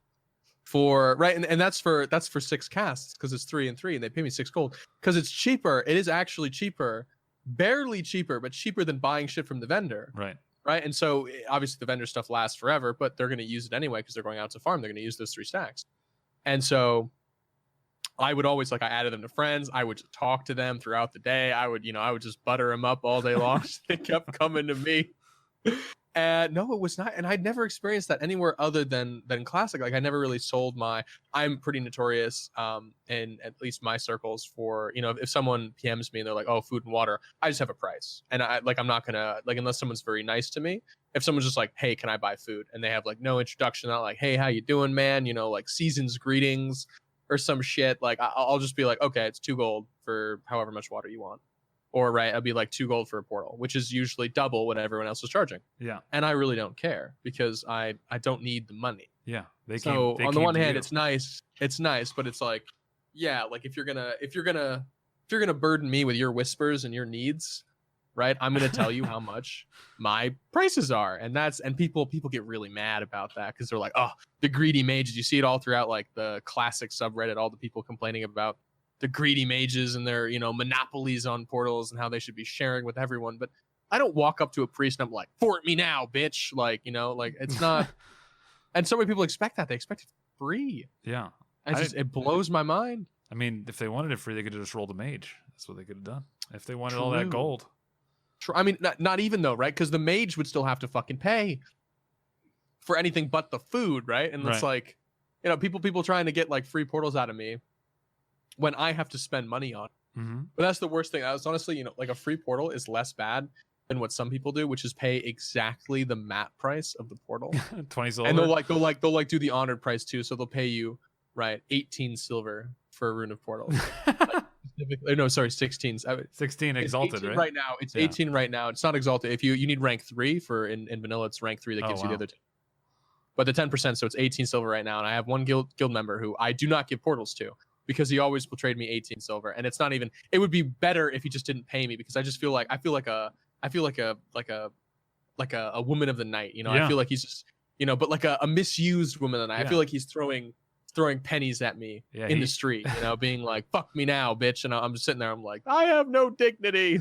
For right, and that's for 6 casts because it's 3 and 3, and they pay me 6 gold because it's cheaper. It is actually cheaper, barely cheaper, but cheaper than buying shit from the vendor. Right. And so obviously the vendor stuff lasts forever, but they're going to use it anyway because they're going out to farm. They're going to use those 3 stacks, and so I would always I added them to friends. I would just talk to them throughout the day. I would just butter them up all day long. They kept coming to me. And no, it was not. And I'd never experienced that anywhere other than Classic. Like I never really sold I'm pretty notorious in at least my circles for, if someone PMs me and they're like, oh, food and water, I just have a price. And I'm not gonna unless someone's very nice to me. If someone's just like, hey, can I buy food? And they have no introduction, not like, hey, how you doing, man? Season's greetings or some shit. I'll just be like, okay, it's 2 gold for however much water you want. Or I'll be 2 gold for a portal, which is usually double what everyone else is charging. Yeah. And I really don't care because I don't need the money. Yeah. On the one hand, it's nice, but it's if you're gonna burden me with your whispers and your needs, right? I'm gonna tell you how much my prices are. And people get really mad about that because they're like, oh, the greedy mages. You see it all throughout the Classic subreddit, all the people complaining about the greedy mages and their, monopolies on portals and how they should be sharing with everyone. But I don't walk up to a priest and I'm like, fort me now, bitch. It's not. And so many people expect that. They expect it free. Yeah. It blows my mind. I mean, if they wanted it free, they could have just rolled a mage. That's what they could have done. If they wanted all that gold. True. I mean, not even though, right? Because the mage would still have to fucking pay for anything but the food, right? And it's people trying to get free portals out of me when I have to spend money on it. Mm-hmm. But that's the worst thing. I was honestly, a free portal is less bad than what some people do, which is pay exactly the map price of the portal. 20 silver. And they'll do the honored price too. So they'll pay you 18 silver for a rune of portal. No, sorry, 16. 16 exalted, right? Right now, it's 18 right now. It's not exalted. If you need rank 3 for in vanilla, it's rank 3 that gives you the other 2. But the 10%, so it's 18 silver right now. And I have one guild member who I do not give portals to, because he always will trade me 18 silver, and it's not even. It would be better if he just didn't pay me, because I just feel like a woman of the night. I feel like he's just but a misused woman of the night. I feel like he's throwing pennies at me in the street. Being like, "Fuck me now, bitch," and I'm just sitting there. I'm like, I have no dignity.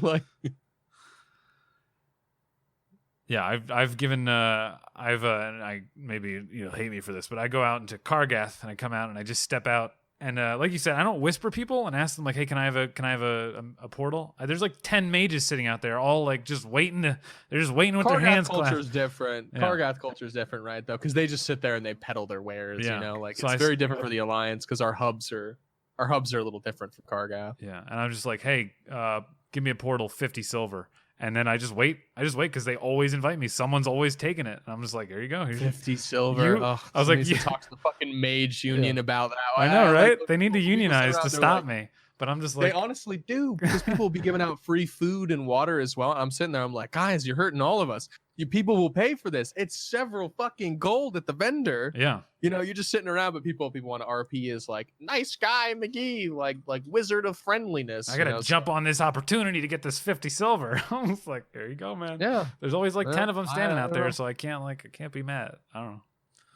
Yeah, I've given and I maybe hate me for this, but I go out into Kargath and I come out and I just step out. And like you said, I don't whisper people and ask them hey, can I have a portal? There's 10 mages sitting out there, all just waiting they're just waiting with their hands clasped. Kargath culture is different. Yeah. Kargath culture is different, right? Though, because they just sit there and they peddle their wares. Yeah. So it's very different for the Alliance because our hubs are a little different from Kargath. Yeah, and I'm just like, hey, give me a portal, 50 silver. And then I just wait because they always invite me. Someone's always taking it. And I'm just like, here you go. Here's 50 silver. I was like, talk to the fucking mage union about that. I know, right? They need to unionize to stop me. But I'm just like, they honestly do, because people will be giving out free food and water as well. I'm sitting there, I'm like, guys, you're hurting all of us. You people will pay for this. It's several fucking gold at the vendor. Yeah. You're just sitting around, but people want to RP is like, nice guy McGee, like wizard of friendliness. I gotta jump on this opportunity to get this 50 silver. I was like, there you go, man. Yeah. There's always 10 of them standing out there, so I can't be mad. I don't know.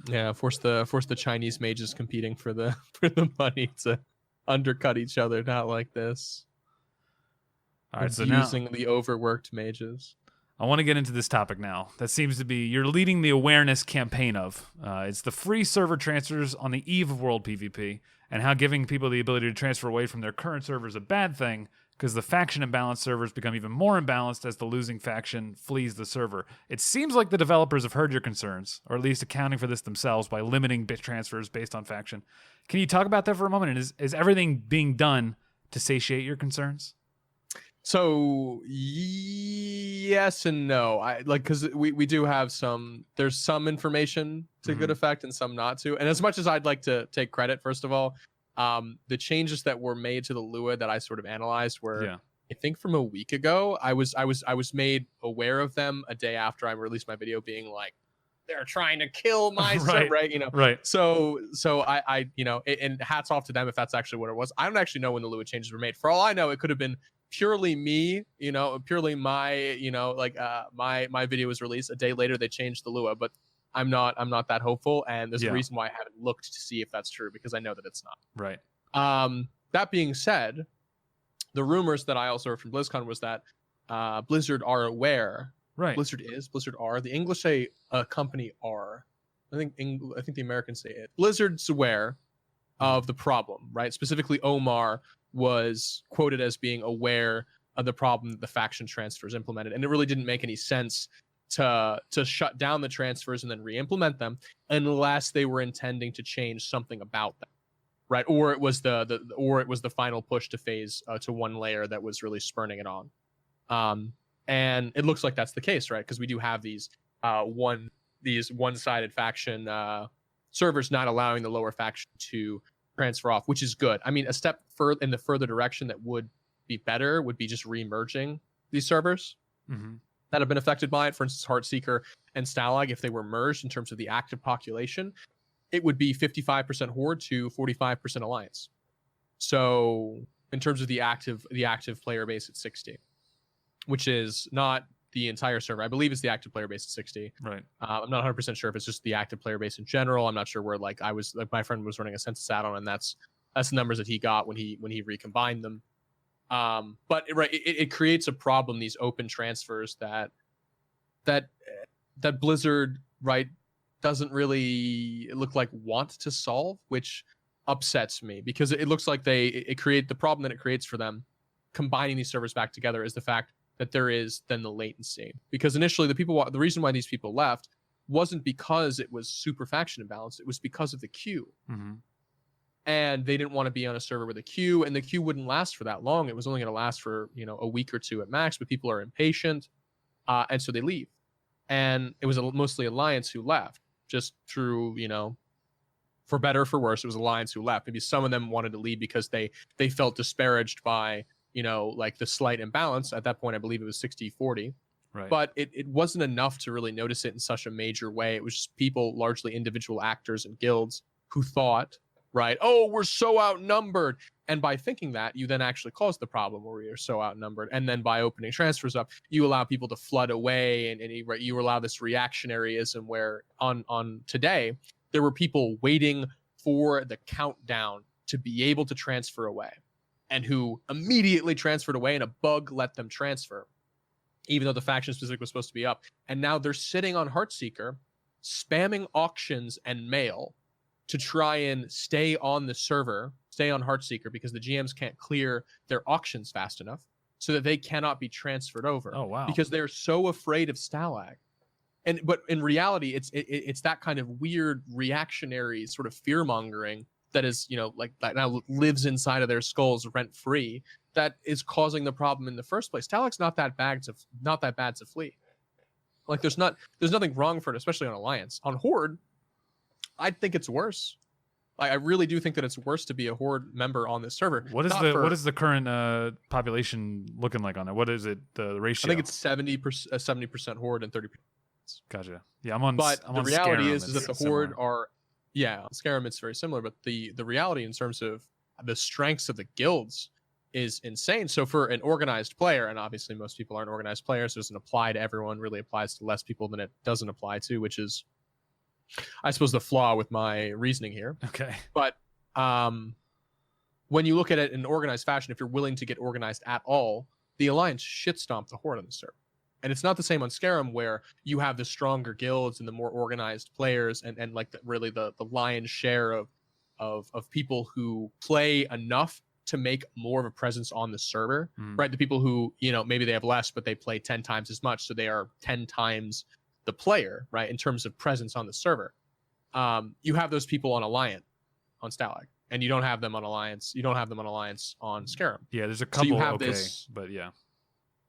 Yeah, force the Chinese mages competing for the money to undercut each other, not like this. All right, so now using the overworked mages. I want to get into this topic now. That seems to be you're leading the awareness campaign of. It's the free server transfers on the eve of World PvP, and how giving people the ability to transfer away from their current server is a bad thing, because the faction imbalanced servers become even more imbalanced as the losing faction flees the server. It seems like the developers have heard your concerns, or at least accounting for this themselves by limiting bit transfers based on faction. Can you talk about that for a moment? And is everything being done to satiate your concerns? So yes and no. Because we do have there's some information to good effect and some not to. And as much as I'd like to take credit, first of all, the changes that were made to the Lua that I sort of analyzed were, I think from a week ago, I was made aware of them a day after I released my video, being like, they're trying to kill my right, right? Right. So I and hats off to them if that's actually what it was. I don't actually know when the Lua changes were made. For all I know, it could have been purely me, purely my, my video was released a day later. They changed the Lua, but I'm not that hopeful, and there's a reason why I haven't looked to see if that's true, because I know that it's not. Right. That being said, the rumors that I also heard from BlizzCon was that Blizzard are aware. Right. Blizzard are. The English say a company are. I think the Americans say it. Blizzard's aware of the problem, right? Specifically, Omar was quoted as being aware of the problem that the faction transfers implemented, and it really didn't make any sense to shut down the transfers and then re-implement them unless they were intending to change something about them, right? Or it was the final push to phase to one layer that was really spurning it on. And it looks like that's the case, right? Because we do have these one-sided faction servers not allowing the lower faction to transfer off, which is good. I mean, a step in the further direction that would be better would be just re-merging these servers that have been affected by it. For instance, Heartseeker and Stalag, if they were merged in terms of the active population, it would be 55% Horde to 45% Alliance. So in terms of the active player base at 60, which is not the entire server. I believe it's the active player base at 60. Right. I'm not 100% sure if it's just the active player base in general. I'm not sure where my friend was running a census add-on, and that's the numbers that he got when he recombined them. But it creates a problem, these open transfers that Blizzard, right, doesn't really look like want to solve, which upsets me, because it looks like it create the problem that it creates for them combining these servers back together is the fact that there is then the latency. Because initially the reason why these people left wasn't because it was super faction imbalanced, it was because of the queue. And they didn't want to be on a server with a queue, and the queue wouldn't last for that long. It was only going to last for a week or two at max, but people are impatient, and so they leave. And it was mostly Alliance who left, just through for better or for worse, it was Alliance who left. Maybe some of them wanted to leave because they felt disparaged by like the slight imbalance. At that point, I believe it was 60-40. Right. But it wasn't enough to really notice it in such a major way. It was just people, largely individual actors and guilds, who thought, right, oh, we're so outnumbered. And by thinking that, you then actually cause the problem where you're so outnumbered. And then by opening transfers up, you allow people to flood away, and you allow this reactionaryism where on today, there were people waiting for the countdown to be able to transfer away, and who immediately transferred away, and a bug let them transfer, even though the faction specific was supposed to be up. And now they're sitting on Heartseeker, spamming auctions and mail to try and stay on the server, stay on Heartseeker, because the GMs can't clear their auctions fast enough so that they cannot be transferred over. Oh, wow. Because they're so afraid of Stalag. But in reality, it's that kind of weird reactionary sort of fear mongering that is, that now lives inside of their skulls rent free, that is causing the problem in the first place. Stalag's not that bad to flee. Like there's nothing wrong for it, especially on Alliance. On Horde, I think it's worse. I really do think that it's worse to be a Horde member on this server. What is the current population looking like on it? What is it, the ratio? I think it's 70% Horde and 30%. Gotcha. Yeah, I'm on. But I'm the on reality Skyrim. is that the Similar. Horde are, on Skyrim it's very similar, but the reality in terms of the strengths of the guilds is insane. So for an organized player, and obviously most people aren't organized players, so it doesn't apply to everyone, really applies to less people than it doesn't apply to, which is, I suppose, the flaw with my reasoning here. Okay. But when you look at it in organized fashion, if you're willing to get organized at all, the Alliance shit stomped the Horde on the server. And it's not the same on Skyrim, where you have the stronger guilds and the more organized players, and like really the lion's share of people who play enough to make more of a presence on the server, right? The people who, maybe they have less, but they play 10 times as much, so they are 10 times the player, right, in terms of presence on the server. You have those people on Alliance, on Stalag, and you don't have them on Alliance. You don't have them on Alliance on Skyrim. Yeah, there's a couple. So you have but yeah.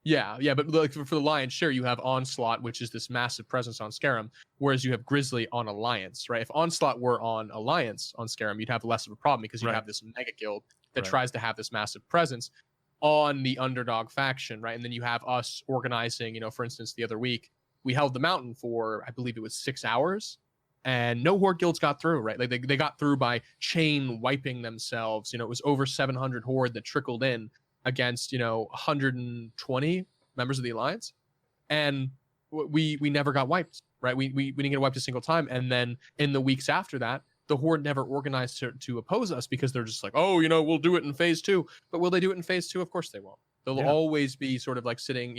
Yeah, but like for the Lion's share, you have Onslaught, which is this massive presence on Skyrim, whereas you have Grizzly on Alliance, right? If Onslaught were on Alliance on Skyrim, you'd have less of a problem because you have this mega guild that tries to have this massive presence on the underdog faction, right? And then you have us organizing, for instance, the other week, we held the mountain for, I believe it was 6 hours, and no Horde guilds got through, right? Like they got through by chain wiping themselves. It was over 700 Horde that trickled in against 120 members of the Alliance, and we never got wiped, right? We didn't get wiped a single time. And then in the weeks after that, the Horde never organized to oppose us because they're just like, oh, we'll do it in phase 2. But will they do it in phase 2? Of course they won't. They'll always be sort of like sitting,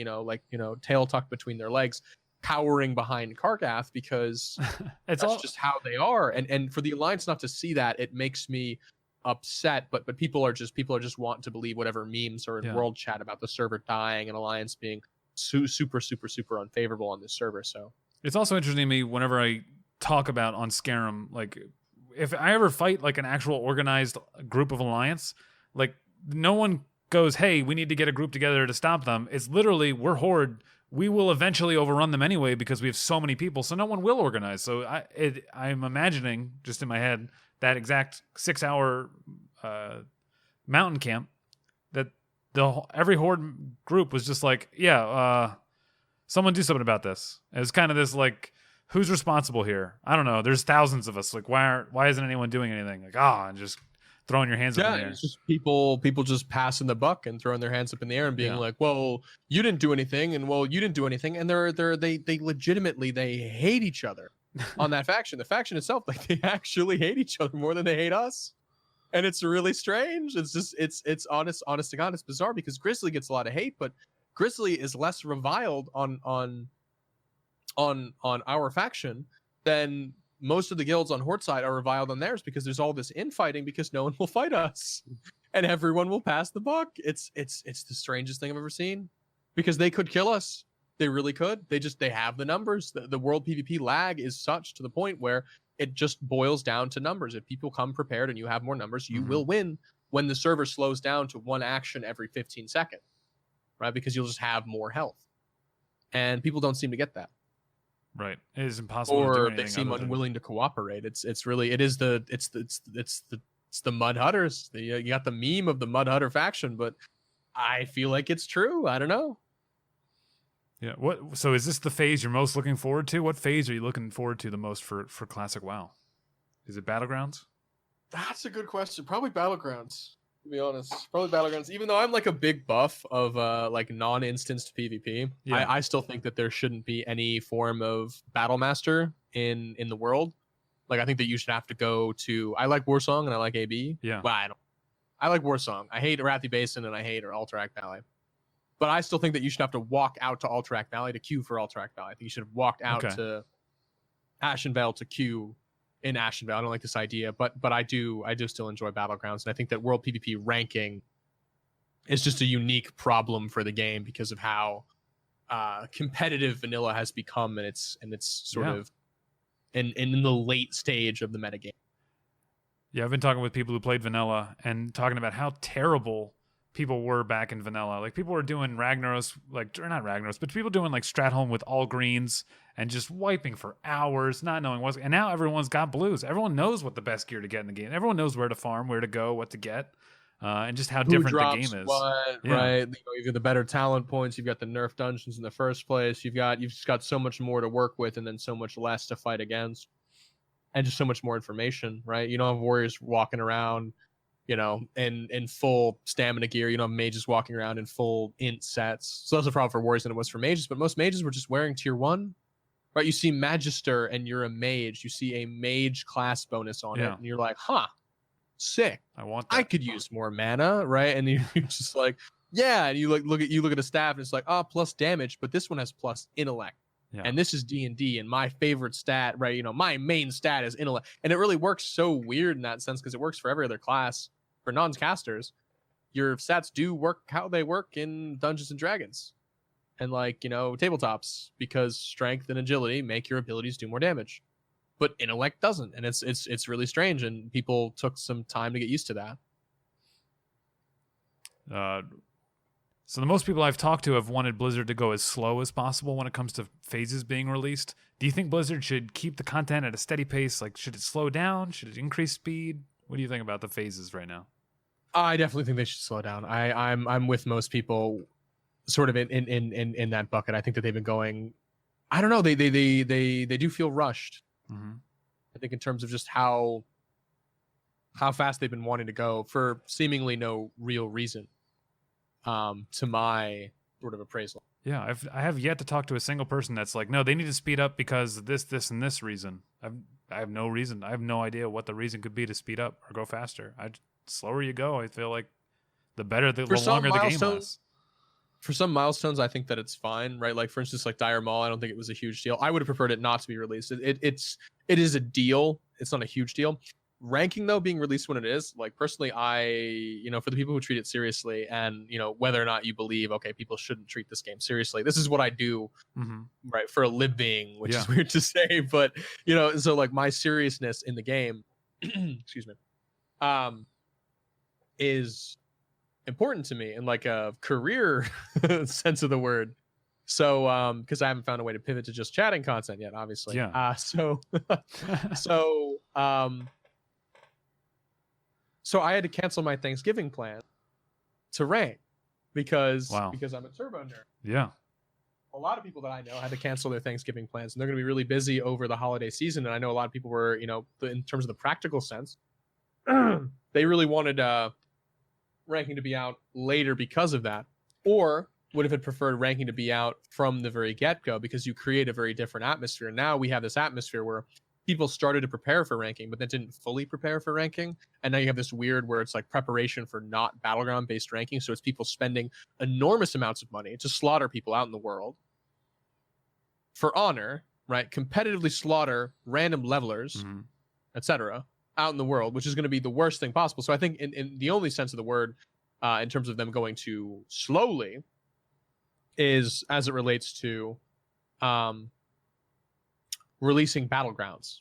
tail tucked between their legs, cowering behind Kargath, because that's just how they are. And for the Alliance not to see that, it makes me upset. But people are just wanting to believe whatever memes are in world chat about the server dying and Alliance being super unfavorable on this server. So it's also interesting to me whenever I talk about on Skyrim, like if I ever fight like an actual organized group of Alliance, like no one goes, hey, we need to get a group together to stop them. It's literally, we're Horde. We will eventually overrun them anyway because we have so many people. So no one will organize. So I'm imagining just in my head that exact 6 hour mountain camp that every Horde group was just like, someone do something about this. It was kind of this like, who's responsible here? I don't know. There's thousands of us. Like, why isn't anyone doing anything? Like, and just throwing your hands up in the air. It's just people just passing the buck and throwing their hands up in the air and being like, well, you didn't do anything, and well, you didn't do anything. And they legitimately, they hate each other on that faction. The faction itself, like, they actually hate each other more than they hate us. And it's really strange. It's just it's honest to God, it's bizarre because Grizzly gets a lot of hate, but Grizzly is less reviled on our faction than most of the guilds on Horde side are reviled on theirs, because there's all this infighting because no one will fight us and everyone will pass the buck. It's the strangest thing I've ever seen, because they could kill us. They really could. They have the numbers. The world PvP lag is such to the point where it just boils down to numbers. If people come prepared and you have more numbers, you will win when the server slows down to one action every 15 seconds, right? Because you'll just have more health. And people don't seem to get that. Right. It is impossible to do or anything they seem other unwilling to cooperate. It's the Mud Hutters. You got the meme of the Mud Hutter faction, but I feel like it's true. I don't know. Yeah. So is this the phase you're most looking forward to? What phase are you looking forward to the most for Classic WoW? Is it Battlegrounds? That's a good question. Probably Battlegrounds, to be honest. Probably Battlegrounds. Even though I'm like a big buff of like non-instanced PvP, I still think that there shouldn't be any form of Battle Master in the world. Like, I think that you should have to go to. I like Warsong and I like AB. Yeah. Well, I like Warsong. I hate Arathi Basin and I hate Alterac Valley. But I still think that you should have to walk out to Alterac Valley to queue for Alterac Valley. I think you should have walked out to Ashenvale to queue in Ashenvale. I don't like this idea, but I do still enjoy Battlegrounds, and I think that World PvP ranking is just a unique problem for the game because of how competitive vanilla has become, and it's sort of in the late stage of the metagame. Yeah, I've been talking with people who played vanilla and talking about how terrible people were back in vanilla. Like, people were doing Ragnaros, or not Ragnaros, but people doing like Stratholme with all greens and just wiping for hours, not knowing what's. And now everyone's got blues. Everyone knows what the best gear to get in the game. Everyone knows where to farm, where to go, what to get, and just how different the game is. Right? You've got the better talent points. You've got the nerf dungeons in the first place. You've just got so much more to work with, and then so much less to fight against, and just so much more information. Right? You don't have warriors walking around, in full stamina gear. You know, mages walking around in full int sets. So that's a problem for warriors than it was for mages. But most mages were just wearing tier 1. Right? You see Magister and you're a mage. You see a mage class bonus on it, and you're like, sick. I want that. I could use more mana, right? And you're just like, Yeah, and you look at a staff and it's like, plus damage, but this one has plus intellect. Yeah. And this is D&D, and my favorite stat, right? My main stat is intellect. And it really works so weird in that sense because it works for every other class. For non-casters, your stats do work how they work in Dungeons and Dragons and tabletops, because strength and agility make your abilities do more damage. But intellect doesn't, and it's really strange, and people took some time to get used to that. So the most people I've talked to have wanted Blizzard to go as slow as possible when it comes to phases being released. Do you think Blizzard should keep the content at a steady pace? Like, should it slow down? Should it increase speed? What do you think about the phases right now? I definitely think they should slow down. I'm with most people, sort of in that bucket. I think that they've been going. I don't know. They do feel rushed. Mm-hmm. I think in terms of just how fast they've been wanting to go for seemingly no real reason. To my sort of appraisal. Yeah, I have yet to talk to a single person that's like, no, they need to speed up because of this, and this reason. I have no reason. I have no idea what the reason could be to speed up or go faster. Slower you go, I feel like the better, the longer the game lasts. For some milestones, I think that it's fine, right? Like, for instance, like Dire Maul, I don't think it was a huge deal. I would have preferred it not to be released. It is a deal. It's not a huge deal. Ranking, though, being released when it is, like, personally, for the people who treat it seriously, and whether or not you believe, okay, people shouldn't treat this game seriously, this is what I do, right, for a living, which is weird to say, but so like my seriousness in the game excuse me, is important to me in like a career sense of the word. So because I haven't found a way to pivot to just chatting content yet, obviously. So I had to cancel my Thanksgiving plan to rank because I'm a turbo nerd. Yeah. A lot of people that I know had to cancel their Thanksgiving plans, and they're going to be really busy over the holiday season. And I know a lot of people were, in terms of the practical sense, they really wanted ranking to be out later because of that, or would have preferred ranking to be out from the very get-go, because you create a very different atmosphere. Now we have this atmosphere where people started to prepare for ranking, but then didn't fully prepare for ranking. And now you have this weird where it's like preparation for not battleground based ranking. So it's people spending enormous amounts of money to slaughter people out in the world for honor, right? Competitively slaughter random levelers, etc., out in the world, which is going to be the worst thing possible. So I think in the only sense of the word, in terms of them going too slowly, is as it relates to releasing battlegrounds,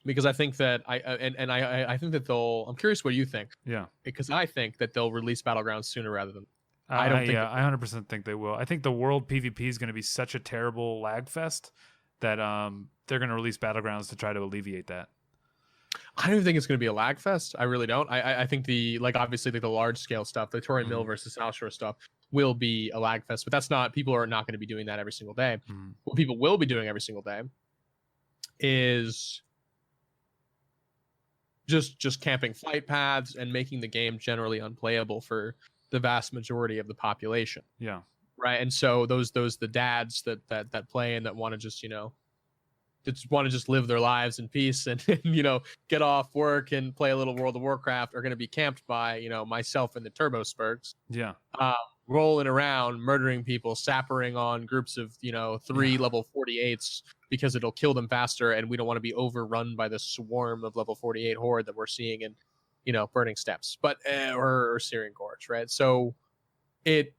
because I think that I think that they'll. I'm curious what you think. Yeah, because I think that they'll release battlegrounds sooner rather than. I don't. Yeah, I 100% think they will. I think the world PvP is going to be such a terrible lag fest that they're going to release battlegrounds to try to alleviate that. I don't even think it's going to be a lag fest. I really don't. I think obviously the large scale stuff, the Tory Mill versus South Shore stuff, will be a lag fest, but that's not. People are not going to be doing that every single day. What people will be doing every single day is just camping flight paths and making the game generally unplayable for the vast majority of the population. Yeah. Right. And so the dads that play and that want to just live their lives in peace and get off work and play a little World of Warcraft are going to be camped by myself and the Turbo Spurks. Yeah. Rolling around, murdering people, sappering on groups of 3 level 48s because it'll kill them faster, and we don't want to be overrun by the swarm of level 48 horde that we're seeing in Burning Steppes, but or Syrian Gorge, right? So it's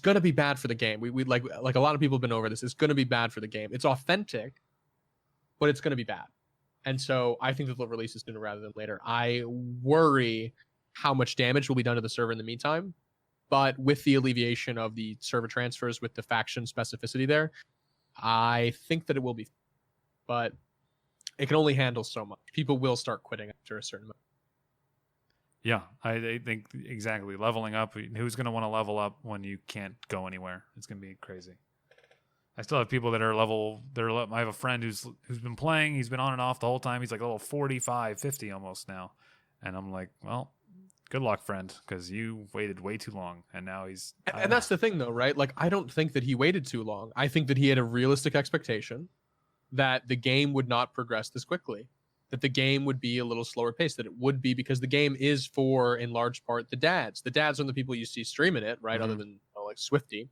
going to be bad for the game. We like a lot of people have been over this. It's going to be bad for the game. It's authentic, but it's going to be bad. And so I think that they'll release it sooner rather than later. I worry how much damage will be done to the server in the meantime. But with the alleviation of the server transfers, with the faction specificity there, I think that it will be. But it can only handle so much. People will start quitting after a certain amount. Yeah, I think exactly. Leveling up. Who's going to want to level up when you can't go anywhere? It's going to be crazy. I still have people that are I have a friend who's been playing. He's been on and off the whole time. He's like level 45, 50 almost now. And I'm like, well, good luck, friend, because you waited way too long, and now he's... And that's the thing, though, right? Like, I don't think that he waited too long. I think that he waited too long. I think that he had a realistic expectation that the game would not progress this quickly. that the game would be a little slower paced, that it would be, because the game is for, in large part, the dads. The dads are the people you see streaming it, right? Other than like Swifty.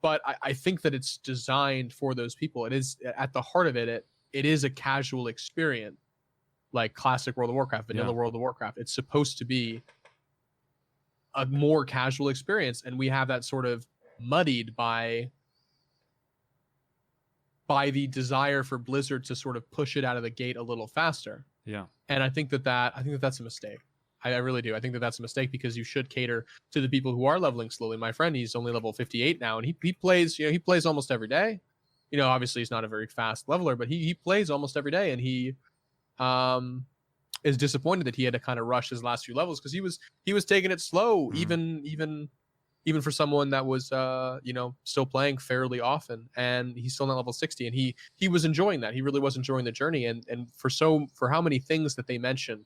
But I think that it's designed for those people. It is, at the heart of it, it is a casual experience, like classic World of Warcraft, vanilla World of Warcraft. It's supposed to be a more casual experience, and we have that sort of muddied by the desire for Blizzard to sort of push it out of the gate a little faster. Yeah. And I think that's a mistake. I really do. I think that that's a mistake, because you should cater to the people who are leveling slowly. My friend, he's only level 58 now, and he plays, he plays almost every day. Obviously he's not a very fast leveler, but he plays almost every day, and he is disappointed that he had to kind of rush his last few levels, because he was taking it slow, even for someone that was still playing fairly often, and he's still not level 60, and he was enjoying that. He really was enjoying the journey, and for how many things that they mentioned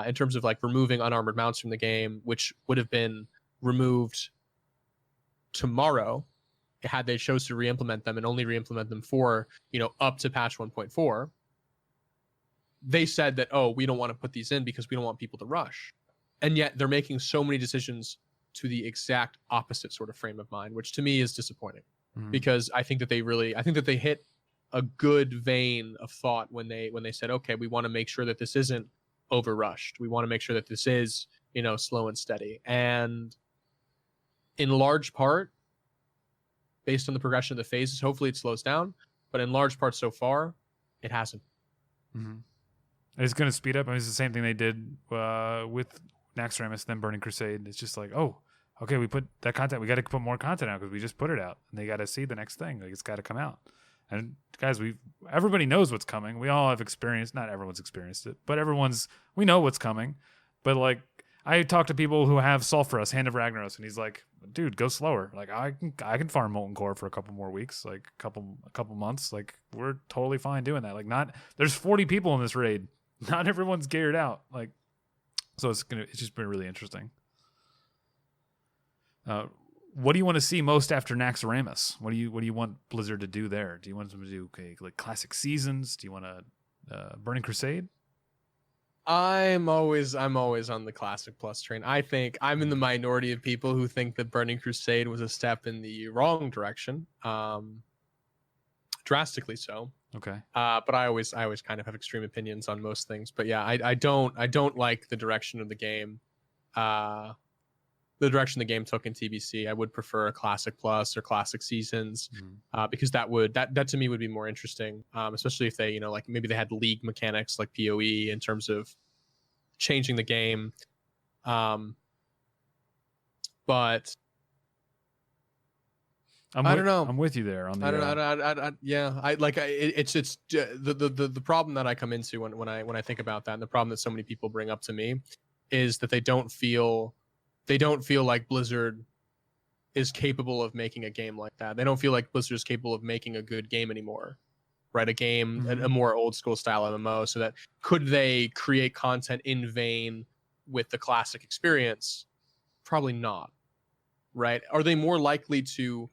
in terms of like removing unarmored mounts from the game, which would have been removed tomorrow had they chose to re-implement them, and only re-implement them for up to patch 1.4. They said that, oh, we don't want to put these in because we don't want people to rush, and yet they're making so many decisions to the exact opposite sort of frame of mind, which to me is disappointing, because I think that they hit a good vein of thought when they said, okay, we want to make sure that this isn't overrushed. We want to make sure that this is, slow and steady. And in large part, based on the progression of the phases, hopefully it slows down, but in large part so far, it hasn't. It's going to speed up. I mean, it's the same thing they did with Naxxramas, then Burning Crusade. It's just like, oh, okay, we put that content, we got to put more content out because we just put it out, and they got to see the next thing. Like, it's got to come out. And guys, everybody knows what's coming. We all have experience. Not everyone's experienced it, but we know what's coming. But like, I talk to people who have Sulfuras, Hand of Ragnaros, and he's like, dude, go slower. Like, I can farm Molten Core for a couple more weeks, like a couple months. Like, we're totally fine doing that. Like, there's 40 people in this raid. Not everyone's geared out. Like, so it's just been really interesting. What do you want to see most after Naxxramas? What do you want Blizzard to do there? Do you want them to do like classic seasons? Do you want a Burning Crusade? I'm always on the Classic Plus train. I think I'm in the minority of people who think that Burning Crusade was a step in the wrong direction, drastically so. Okay. But I always kind of have extreme opinions on most things. But yeah, I don't like the direction of the game. The direction the game took in TBC. I would prefer a Classic Plus or Classic Seasons, because that to me would be more interesting, especially if they, like maybe they had league mechanics like PoE in terms of changing the game. But I don't know. I'm with you there on the. It's the problem that I come into when I think about that, and the problem that so many people bring up to me, is that they don't feel like Blizzard is capable of making a game like that. They don't feel like Blizzard is capable of making a good game anymore, right? A game, a more old school style MMO. So that could they create content in vein with the classic experience? Probably not, right? Are they more likely to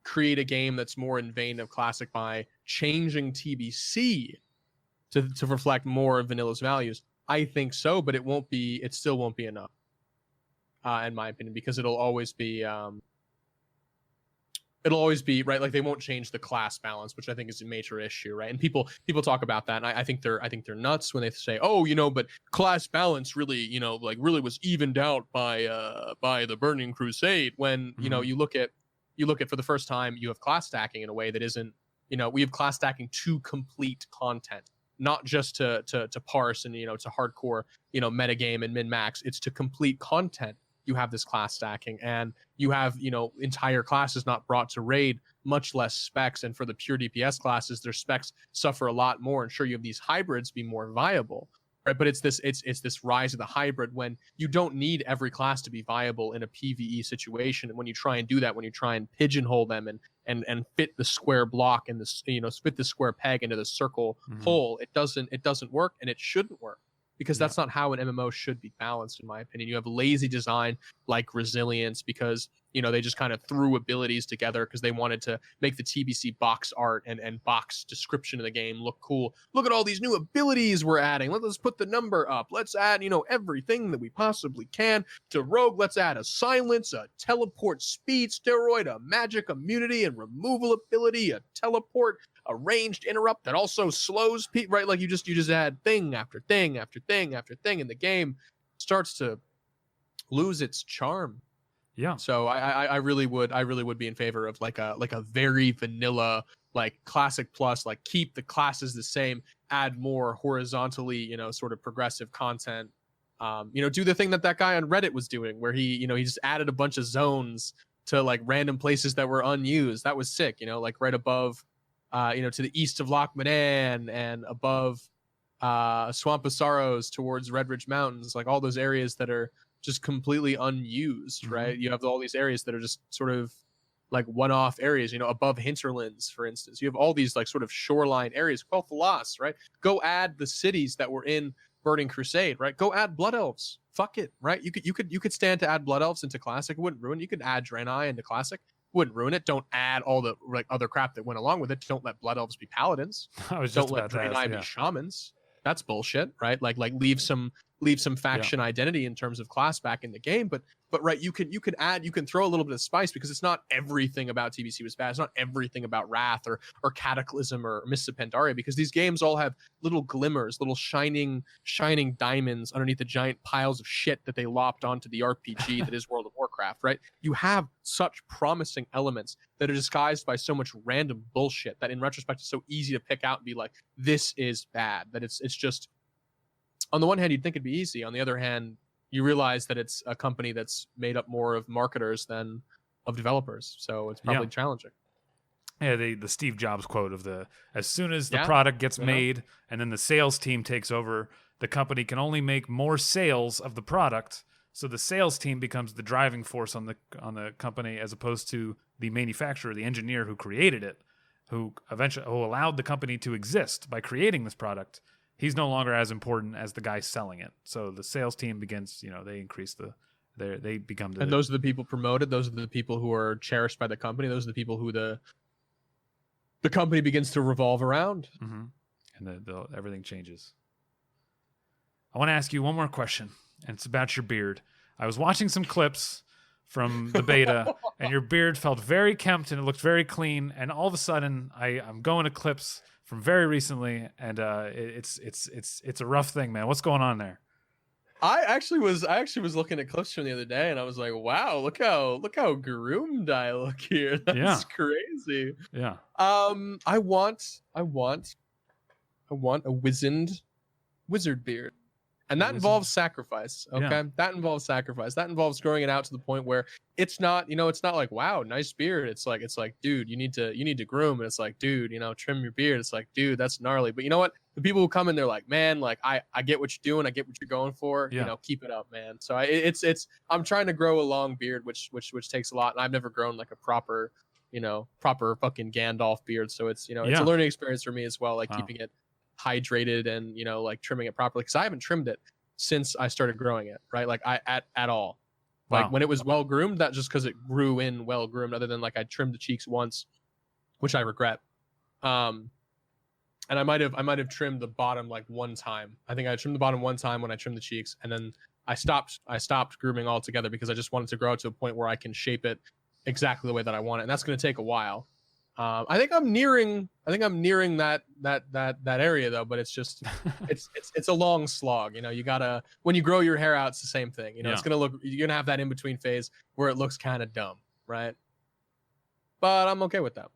create a game that's more in vein of classic by changing TBC to reflect more of vanilla's values? I think so, but it still won't be enough. In my opinion, because it'll always be right. Like, they won't change the class balance, which I think is a major issue, right? And people talk about that, and I think they're nuts when they say, oh, but class balance really, really was evened out by the Burning Crusade. When you look at for the first time, you have class stacking in a way that isn't, we have class stacking to complete content, not just to parse and to hardcore metagame and min max. It's to complete content. You have this class stacking, and you have entire classes not brought to raid, much less specs. And for the pure DPS classes, their specs suffer a lot more. And sure, you have these hybrids be more viable, right? But it's this rise of the hybrid, when you don't need every class to be viable in a PvE situation. And when you try and do that, when you try and pigeonhole them and fit the square block and fit the square peg into the circle hole, it doesn't work, and it shouldn't work. Because that's not how an MMO should be balanced, in my opinion. You have lazy design like resilience, because they just kind of threw abilities together because they wanted to make the TBC box art and box description of the game look cool. Look at all these new abilities we're adding. Let's put the number up. Let's add, everything that we possibly can to Rogue. Let's add a silence, a teleport speed steroid, a magic immunity and removal ability, a teleport, a ranged interrupt that also slows people, right? Like you just add thing after thing after thing after thing, and the game starts to lose its charm. Yeah. So I really would be in favor of like a very vanilla, like classic plus, like keep the classes the same, add more horizontally, sort of progressive content. Do the thing that guy on Reddit was doing, where he just added a bunch of zones to like random places that were unused. That was sick. Like right above, to the east of Loch Manan and above Swamp of Sorrows towards Red Ridge Mountains, like all those areas that are just completely unused, right? You have all these areas that are just sort of like one-off areas, above Hinterlands, for instance. You have all these like sort of shoreline areas. Quel'The Lost, right? Go add the cities that were in Burning Crusade, right? Go add Blood Elves. Fuck it, right? You could stand to add Blood Elves into Classic. It wouldn't ruin it. You could add Draenei into Classic. Wouldn't ruin it. Don't add all the like other crap that went along with it. Don't let Blood Elves be paladins. Don't let Draenei be shamans. That's bullshit, right? Like leave some faction identity in terms of class back in the game, but right, you can throw a little bit of spice, because it's not everything about TBC was bad. It's not everything about Wrath or Cataclysm or Mists of Pandaria, because these games all have little glimmers, little shining diamonds underneath the giant piles of shit that they lopped onto the RPG that is World of Warcraft, right? You have such promising elements that are disguised by so much random bullshit that in retrospect is so easy to pick out and be like, this is bad. That it's just, on the one hand, you'd think it'd be easy. On the other hand, you realize that it's a company that's made up more of marketers than of developers. So it's probably challenging. Yeah, the Steve Jobs quote of as soon as the product gets made and then the sales team takes over, the company can only make more sales of the product. So the sales team becomes the driving force on the company, as opposed to the manufacturer, the engineer who created it, who allowed the company to exist by creating this product. He's no longer as important as the guy selling it. So the sales team begins, they increase they become and those are the people promoted. Those are the people who are cherished by the company. Those are the people who the company begins to revolve around. Mm-hmm. And everything changes. I want to ask you one more question, and it's about your beard. I was watching some clips from the beta, and your beard felt very kempt and it looked very clean. And all of a sudden, I'm going to clips from very recently, and it's a rough thing, man. What's going on there? I actually was looking at clips from the other day, and I was like, wow, look how groomed I look here. That's crazy. Yeah. I want a wizened wizard beard. And that involves sacrifice. Okay. Yeah. That involves sacrifice. That involves growing it out to the point where it's not, it's not like, wow, nice beard. It's like, dude, you need to groom. And it's like, dude, trim your beard. It's like, dude, that's gnarly. But you know what? The people who come in, they're like, man, like I get what you're doing. I get what you're going for. Yeah. Keep it up, man. So I'm trying to grow a long beard, which takes a lot. And I've never grown like a proper fucking Gandalf beard. So it's, it's a learning experience for me as well. Like keeping it hydrated and like trimming it properly, because I haven't trimmed it since I started growing it, right? Like at all. Like when it was well groomed, that just because it grew in well groomed, other than like I trimmed the cheeks once, which I regret. And I might have trimmed the bottom like one time. I think I trimmed the bottom one time when I trimmed the cheeks, and then I stopped grooming altogether because I just wanted to grow it to a point where I can shape it exactly the way that I want it, and that's going to take a while. I think I'm nearing that area though, but it's just it's a long slog. You gotta, when you grow your hair out, it's the same thing. It's you're gonna have that in between phase where it looks kind of dumb, right? But I'm okay with that.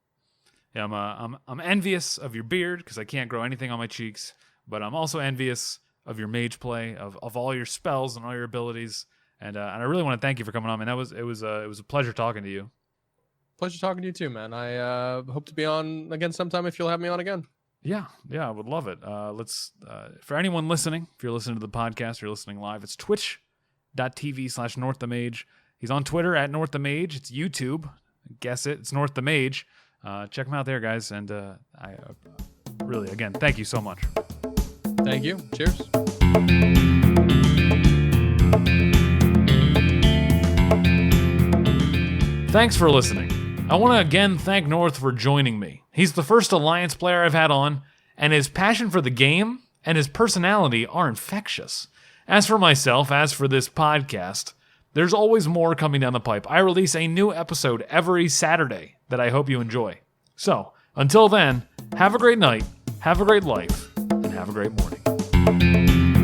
Yeah, I'm envious of your beard because I can't grow anything on my cheeks, but I'm also envious of your mage play, of all your spells and all your abilities, and I really want to thank you for coming on, man. It was a pleasure talking to you. Pleasure talking to you too, man. I hope to be on again sometime if you'll have me on again. Yeah, I would love it. Let's for anyone listening, if you're listening to the podcast, you're listening live, it's twitch.tv/North the Mage. He's on Twitter at North the Mage. It's YouTube. Guess it. It's North the Mage. Check him out there, guys. And I really, again, thank you so much. Thank you. Cheers. Thanks for listening. I want to again thank North for joining me. He's the first Alliance player I've had on, and his passion for the game and his personality are infectious. As for myself, as for this podcast, there's always more coming down the pipe. I release a new episode every Saturday that I hope you enjoy. So, until then, have a great night, have a great life, and have a great morning.